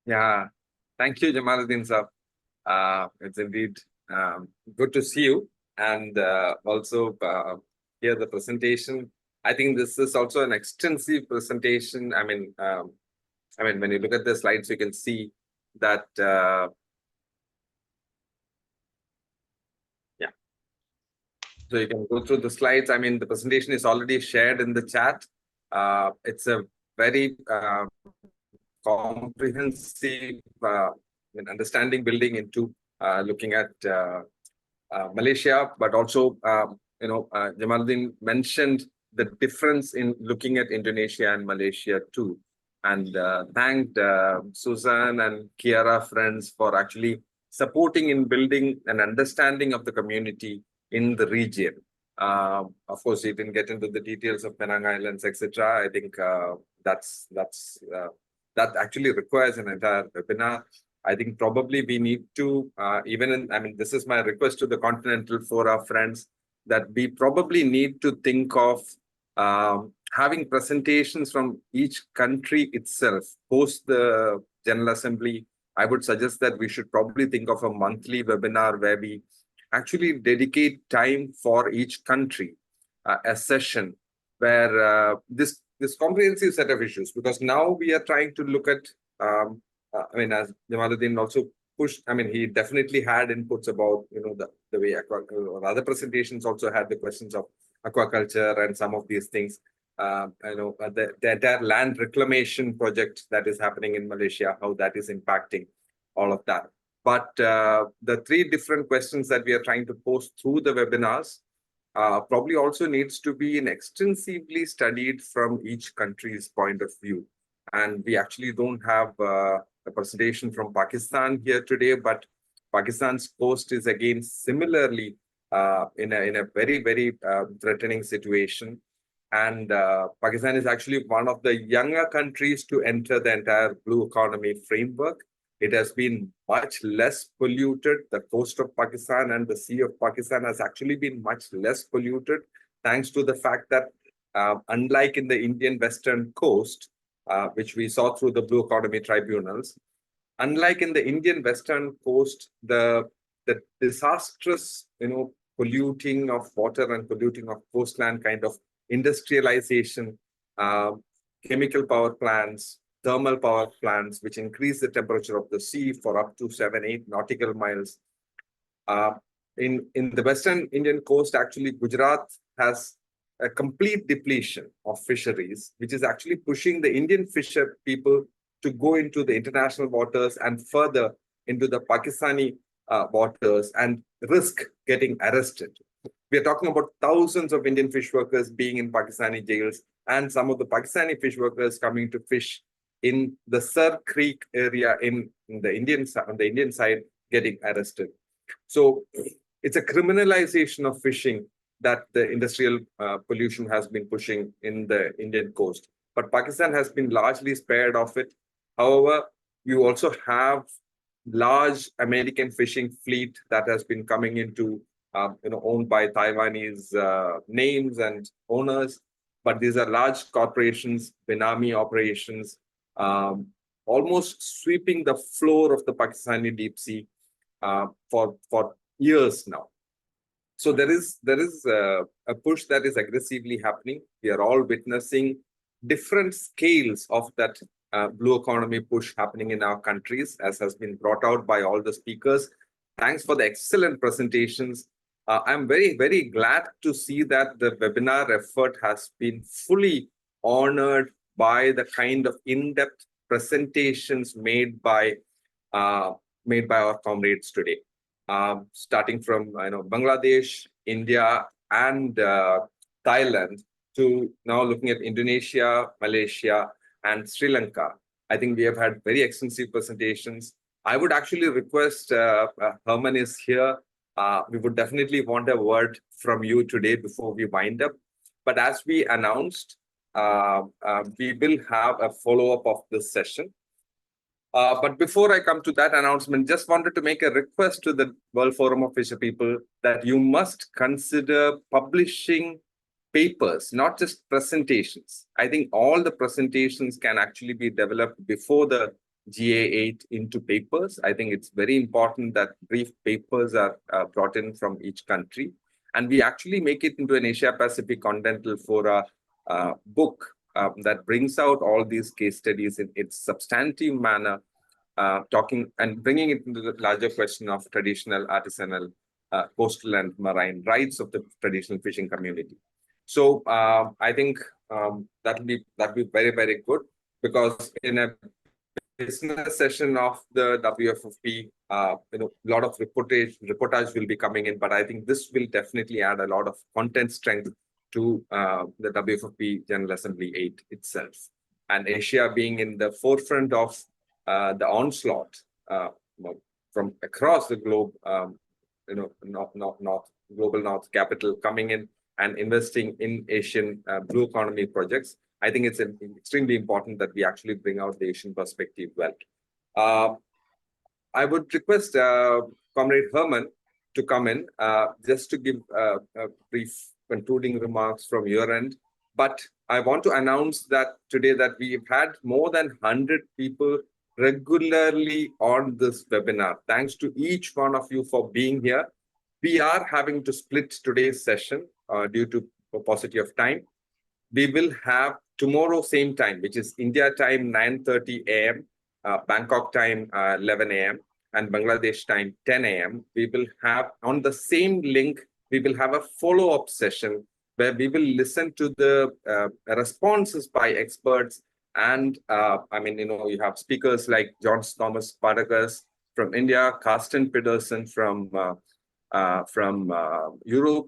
Yeah, thank you, Jamaluddin sir. It's indeed good to see you and also hear the presentation. I think this is also an extensive presentation. I mean, when you look at the slides, you can see that. Yeah. So you can go through the slides. I mean, the presentation is already shared in the chat. It's a very comprehensive understanding building into looking at Malaysia, but also Jamaluddin mentioned the difference in looking at Indonesia and Malaysia too, and thanked Susan and Kiara friends for actually supporting in building an understanding of the community in the region. Of course, he didn't get into the details of Penang Islands, etc. I think that actually requires an entire webinar. I think probably we need to, this is my request to the Continental Fora friends, that we probably need to think of having presentations from each country itself. Post the General Assembly, I would suggest that we should probably think of a monthly webinar where we actually dedicate time for each country, a session where this comprehensive set of issues, because now we are trying to look at, as Jamaluddin also pushed, he definitely had inputs about, the way other presentations also had the questions of aquaculture and some of these things. the entire land reclamation project that is happening in Malaysia, how that is impacting all of that. But the three different questions that we are trying to post through the webinars probably also needs to be extensively studied from each country's point of view. And we actually don't have a presentation from Pakistan here today, but Pakistan's coast is again similarly in a very, very threatening situation. And Pakistan is actually one of the younger countries to enter the entire blue economy framework. It has been much less polluted. The coast of Pakistan and the sea of Pakistan has actually been much less polluted, thanks to the fact that unlike in the Indian western coast, which we saw through the blue economy tribunals, unlike in the Indian western coast, the disastrous, polluting of water and polluting of coastland kind of industrialization, chemical power plants, thermal power plants, which increase the temperature of the sea for up to 7-8 nautical miles. In the western Indian coast, actually, Gujarat has a complete depletion of fisheries, which is actually pushing the Indian fisher people to go into the international waters and further into the Pakistani waters and risk getting arrested. We are talking about thousands of Indian fish workers being in Pakistani jails and some of the Pakistani fish workers coming to fish in the Sir Creek area on the Indian side getting arrested. So it's a criminalization of fishing that the industrial pollution has been pushing in the Indian coast. But Pakistan has been largely spared of it. However, you also have large American fishing fleet that has been coming into, owned by Taiwanese names and owners. But these are large corporations, Benami operations, almost sweeping the floor of the Pakistani deep sea for years now. So there is a push that is aggressively happening. We are all witnessing different scales of that blue economy push happening in our countries, as has been brought out by all the speakers. Thanks for the excellent presentations. I'm very, very glad to see that the webinar effort has been fully honored by the kind of in-depth presentations made by our comrades today. Starting from Bangladesh, India, and Thailand, to now looking at Indonesia, Malaysia, and Sri Lanka. I think we have had very extensive presentations. I would actually request, Herman is here. We would definitely want a word from you today before we wind up. But as we announced, we will have a follow-up of this session. But before I come to that announcement, just wanted to make a request to the World Forum of Fisher People that you must consider publishing papers, not just presentations. I think all the presentations can actually be developed before the GA8 into papers. I think it's very important that brief papers are brought in from each country. And we actually make it into an Asia Pacific Continental Fora book that brings out all these case studies in its substantive manner, talking and bringing it into the larger question of traditional, artisanal, coastal and marine rights of the traditional fishing community. So I think that'll be very, very good, because in a business session of the WFFP, a lot of reportage will be coming in, but I think this will definitely add a lot of content strength to the WFFP General Assembly 8 itself. And Asia being in the forefront of the onslaught from across the globe, global North capital coming in and investing in Asian blue economy projects. I think it's extremely important that we actually bring out the Asian perspective well. I would request Comrade Herman to come in just to give a brief concluding remarks from your end. But I want to announce that today that we've had more than 100 people regularly on this webinar. Thanks to each one of you for being here. We are having to split today's session due to paucity of time. We will have tomorrow same time, which is India time 9:30 a.m., Bangkok time 11 a.m., and Bangladesh time 10 a.m. We will have on the same link, we will have a follow-up session where we will listen to the responses by experts. And I mean, you have speakers like John Thomas Partagas from India, Carsten Pedersen from Europe.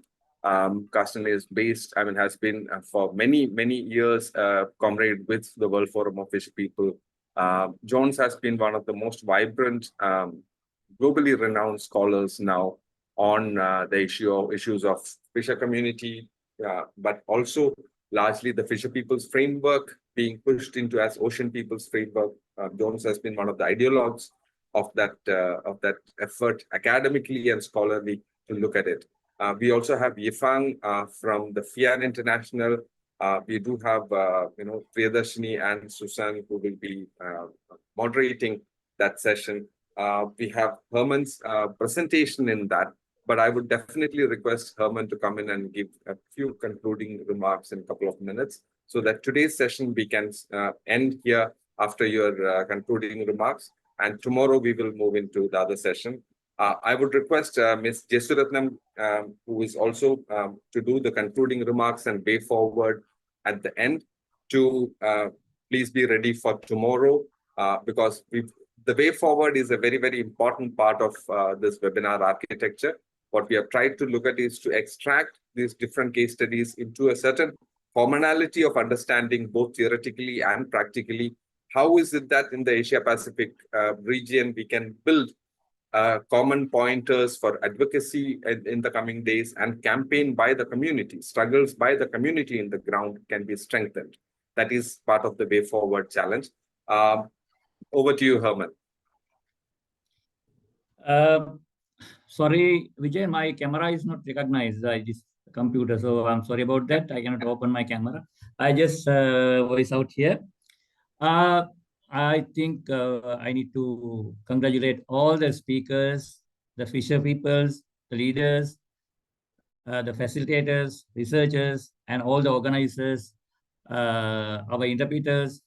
Carsten is based, has been for many years comrade with the World Forum of Fish People. Jones has been one of the most vibrant, globally renowned scholars now on the issues of fisher community, but also largely the fisher people's framework being pushed into as ocean people's framework. Jones has been one of the ideologues of that effort academically and scholarly to look at it. We also have Yifang from the FIAN International. We do have Priyadarshini and Susan who will be moderating that session. We have Herman's presentation in that, but I would definitely request Herman to come in and give a few concluding remarks in a couple of minutes, so that today's session we can end here after your concluding remarks. And tomorrow we will move into the other session. I would request Ms. Jesuratnam, who is also to do the concluding remarks and way forward at the end, to please be ready for tomorrow, because the way forward is a very important part of this webinar architecture. What we have tried to look at is to extract these different case studies into a certain commonality of understanding, both theoretically and practically. How is it that in the Asia-Pacific region we can build common pointers for advocacy in the coming days, and campaign by the community, struggles by the community in the ground can be strengthened. That is part of the way forward challenge. Over to you, Herman. Sorry, Vijay, my camera is not recognized by this computer, so I'm sorry about that. I cannot open my camera. I just voice out here. I think I need to congratulate all the speakers, the fisher peoples, the leaders, the facilitators, researchers, and all the organizers, our interpreters,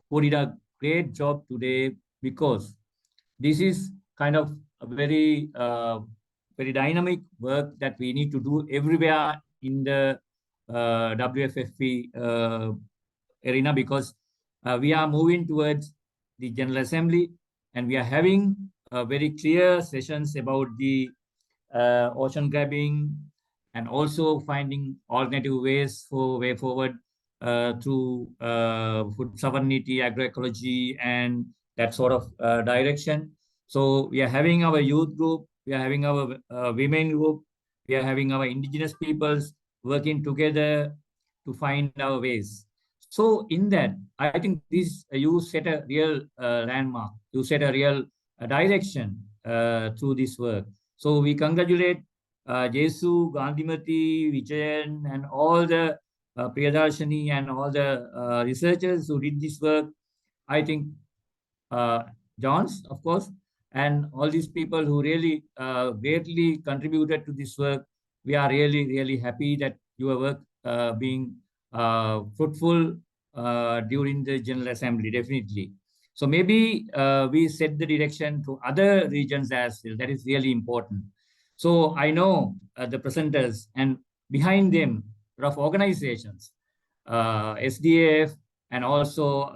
who did a great job today, because this is kind of a very dynamic work that we need to do everywhere in the WFFP arena, because we are moving towards the General Assembly, and we are having very clear sessions about the ocean grabbing, and also finding alternative ways for way forward through food sovereignty, agroecology, and that sort of direction. So we are having our youth group, we are having our women group, we are having our indigenous peoples working together to find our ways. So in that, I think this you set a real landmark, you set a real direction through this work. So we congratulate Jesu, Gandhimati, Vijayan, and all the Priyadarshini and all the researchers who did this work. I think Johns, of course, and all these people who really greatly contributed to this work. We are really happy that your work being fruitful during the General Assembly, definitely. So maybe we set the direction to other regions as well. That is really important. So I know the presenters, and behind them, a lot of organizations, SDF, and also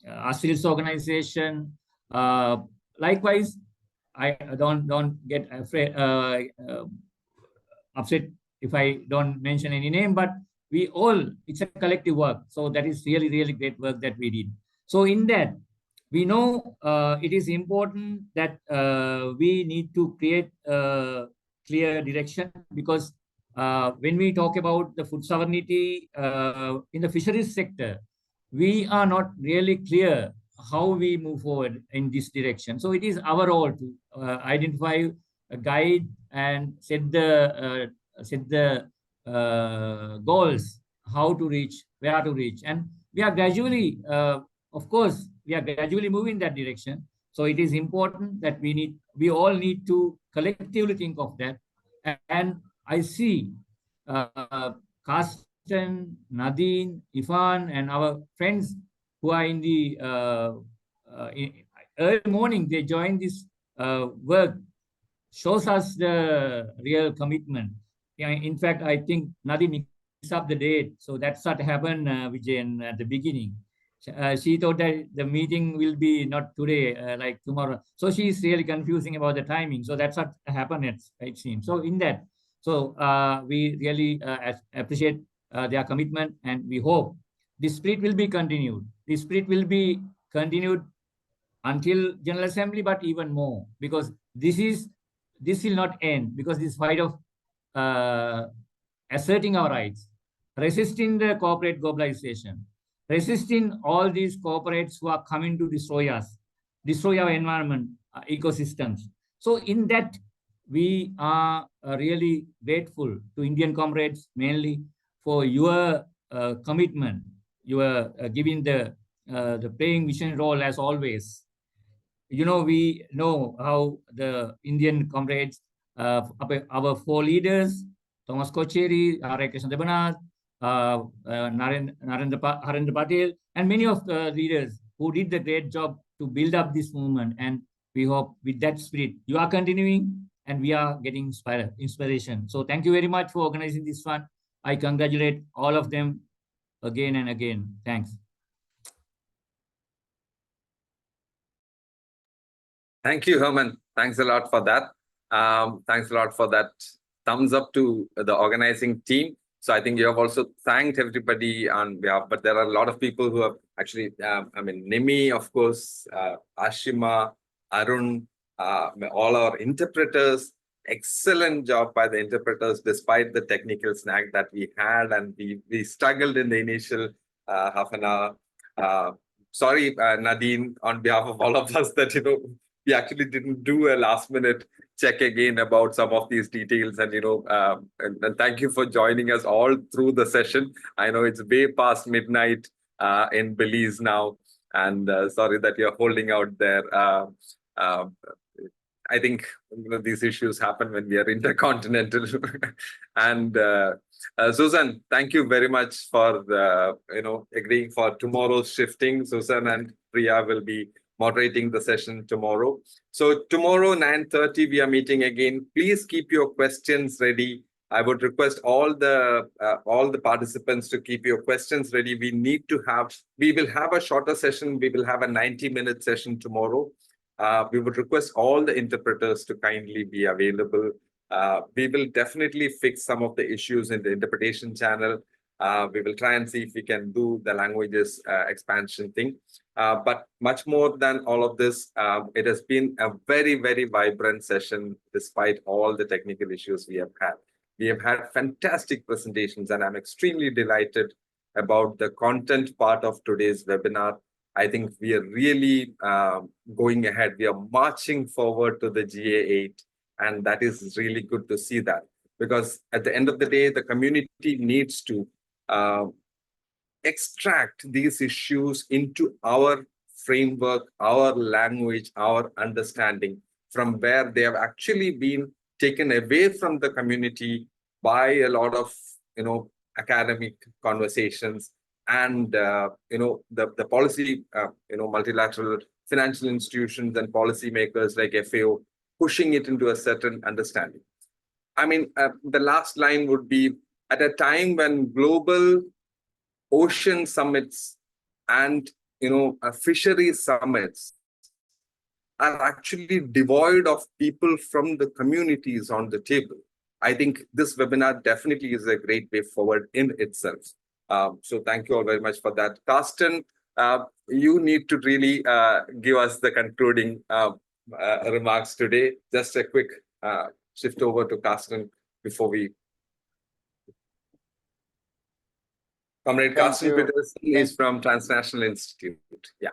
ASILS organization. Likewise, I don't get afraid, upset if I don't mention any name, but we all, it's a collective work. So that is really great work that we did. So in that, we know it is important that we need to create a clear direction, because when we talk about the food sovereignty in the fisheries sector, we are not really clear how we move forward in this direction. So it is our role to identify, guide, and set the goals, how to reach, where to reach. And we are gradually, of course, we are gradually moving that direction. So it is important that we all need to collectively think of that. And I see Carsten, Nadine, Ifan, and our friends who are in the early morning, they join this work, shows us the real commitment. In fact, I think Nadine up the date. So that's what happened, Vijayan, at the beginning. She thought that the meeting will be not today, like tomorrow. So she's really confusing about the timing. So that's what happened, it seems. So in that, so we really appreciate their commitment, and we hope this spirit will be continued. This spirit will be continued until General Assembly, but even more, because this will not end, because this fight of asserting our rights, resisting the corporate globalization, resisting all these corporates who are coming to destroy us, destroy our environment, ecosystems. So in that, we are really grateful to Indian comrades mainly for your commitment. You are giving the playing mission role as always. You know, we know how the Indian comrades, our four leaders, Thomas Kocheri, R.A. Krishna Debanat, Harendra Patel, and many of the leaders who did the great job to build up this movement. And we hope with that spirit, you are continuing and we are getting inspiration. So thank you very much for organizing this one. I congratulate all of them again and again. Thanks. Thank you, Herman. Thanks a lot for that. Thanks a lot for that thumbs up to the organizing team. So I think you have also thanked everybody on behalf, but there are a lot of people who have actually, Nimi, of course, Ashima, Arun, all our interpreters. Excellent job by the interpreters, despite the technical snag that we had, and we struggled in the initial half an hour. Sorry, Nadine, on behalf of all of us, that we actually didn't do a last minute check again about some of these details, and and thank you for joining us all through the session. I know it's way past midnight in Belize now, and sorry that you're holding out there. I think these issues happen when we are intercontinental. And Susan, thank you very much for agreeing for tomorrow's shifting. Susan and Priya will be moderating the session tomorrow. So tomorrow 9:30 we are meeting again. Please keep your questions ready. I would request all the participants to keep your questions ready. We will have a shorter session. We will have a 90-minute session tomorrow. We would request all the interpreters to kindly be available. We will definitely fix some of the issues in the interpretation channel. We will try and see if we can do the languages expansion thing. But much more than all of this, it has been a very, very vibrant session despite all the technical issues we have had. We have had fantastic presentations, and I'm extremely delighted about the content part of today's webinar. I think we are really going ahead. We are marching forward to the GA8, and that is really good to see that, because at the end of the day, the community needs to extract these issues into our framework, our language, our understanding, from where they have actually been taken away from the community by a lot of academic conversations and the policy multilateral financial institutions and policymakers like FAO pushing it into a certain understanding. I mean, the last line would be, at a time when global ocean summits and fishery summits are actually devoid of people from the communities on the table, I think this webinar definitely is a great way forward in itself. So thank you all very much for that. Carsten, you need to really give us the concluding remarks today. Just a quick shift over to Carsten before we... Comrade Carsten Peterson is from Transnational Institute. Yeah.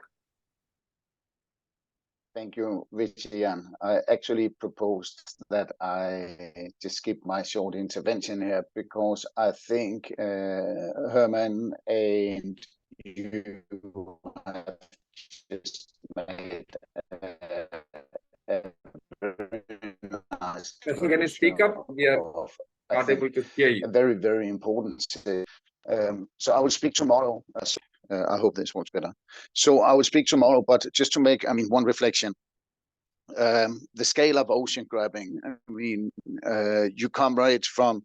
Thank you, Vijayan. I actually proposed that I just skip my short intervention here because I think Herman and you have just made a very nice Can you speak up? We are not able to hear you. A very, very important. So I will speak tomorrow. I hope this works better. So I will speak tomorrow, but just to make, one reflection. The scale of ocean grabbing. You come right from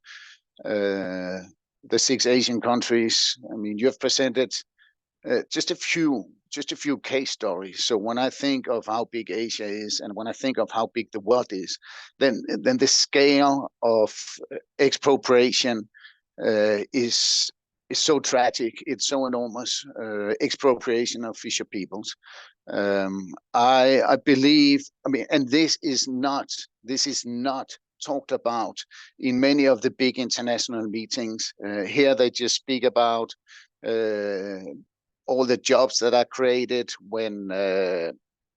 the 6 Asian countries. I mean, you have presented just a few case stories. So when I think of how big Asia is, and when I think of how big the world is, then the scale of expropriation is so tragic. It's so enormous. Expropriation of fisher peoples. I believe. I mean, and this is not talked about in many of the big international meetings. Here they just speak about all the jobs that are created when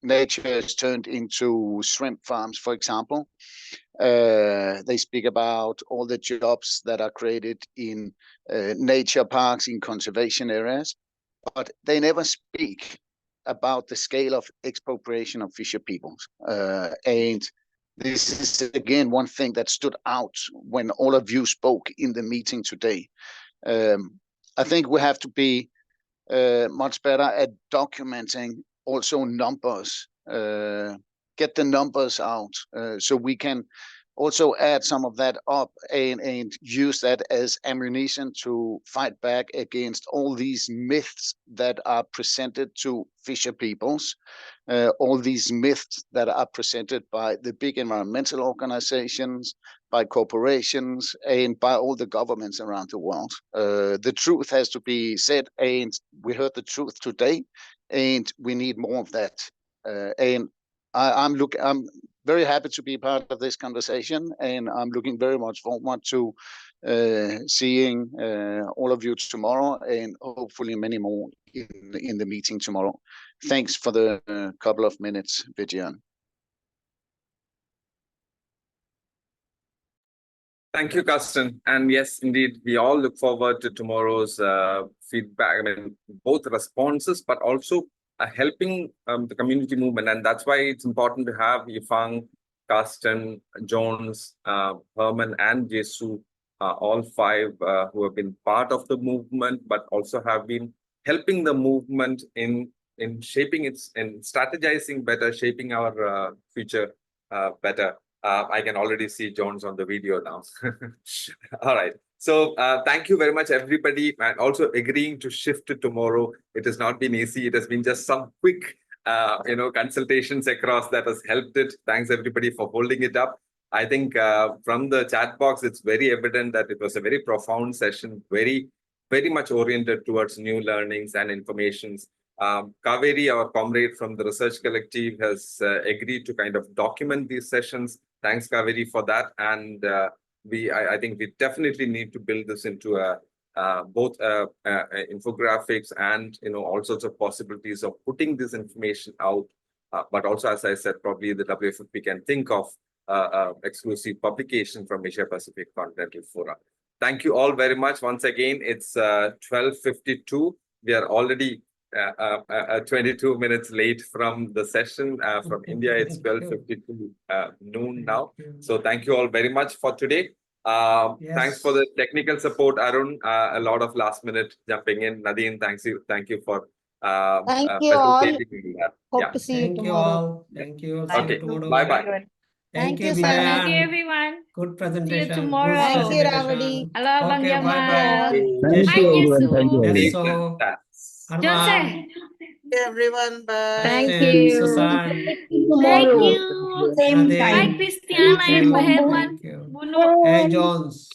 nature is turned into shrimp farms, for example. They speak about all the jobs that are created in nature parks, in conservation areas, but they never speak about the scale of expropriation of fisher peoples. And this is, again, one thing that stood out when all of you spoke in the meeting today. I think we have to be much better at documenting also numbers, get the numbers out, so we can also add some of that up and use that as ammunition to fight back against all these myths that are presented to fisher peoples, all these myths that are presented by the big environmental organizations, by corporations, and by all the governments around the world. The truth has to be said, and we heard the truth today, and we need more of that. And I'm very happy to be part of this conversation, and I'm looking very much forward to seeing all of you tomorrow, and hopefully many more in the meeting tomorrow. Thanks for the couple of minutes, Vijayan. Thank you, Carsten. And yes, indeed, we all look forward to tomorrow's feedback. I mean, both responses, but also helping the community movement. And that's why it's important to have Yifang, Carsten, Jones, Herman, and Jesu, all 5 who have been part of the movement, but also have been helping the movement in shaping its, in strategizing better, shaping our future better. I can already see Jones on the video now. All right. So thank you very much, everybody, and also agreeing to shift to tomorrow. It has not been easy. It has been just some quick, consultations across that has helped it. Thanks, everybody, for holding it up. I think from the chat box, it's very evident that it was a very profound session, very, very much oriented towards new learnings and informations. Kaveri, our comrade from the research collective, has agreed to kind of document these sessions. Thanks, Kaveri, for that. And I think we definitely need to build this into both infographics and all sorts of possibilities of putting this information out. But also, as I said, probably the WFFP can think of exclusive publication from Asia Pacific Continental Fora. Thank you all very much. Once again, it's 12:52. We are already 22 minutes late from the session. From India, it's 12:52 noon now. So thank you all very much for today. Thanks for the technical support, Arun. A lot of last minute jumping in. Nadine, thank you for Thank you all. facilitating in that. Hope to see you Thank you tomorrow. all. Thank you. See Okay. you tomorrow. Bye-bye. Thank you, Vijayan. Thank you, everyone. Good presentation. See you tomorrow. Good Thank you, presentation. Ravadi. Hello, Bang Okay, Jamal. bye-bye. Thank Hi, you, everyone. Yesu. Thank you, everyone. Neso, Jose. Arman, Everyone, bye. Thank Justin, you. Susan, Thank Tomorrow, you. same Nadine. Bye, time. Christiana Thank and you. Pak Herman. Thank you. Bu Nur. Hey, Jones.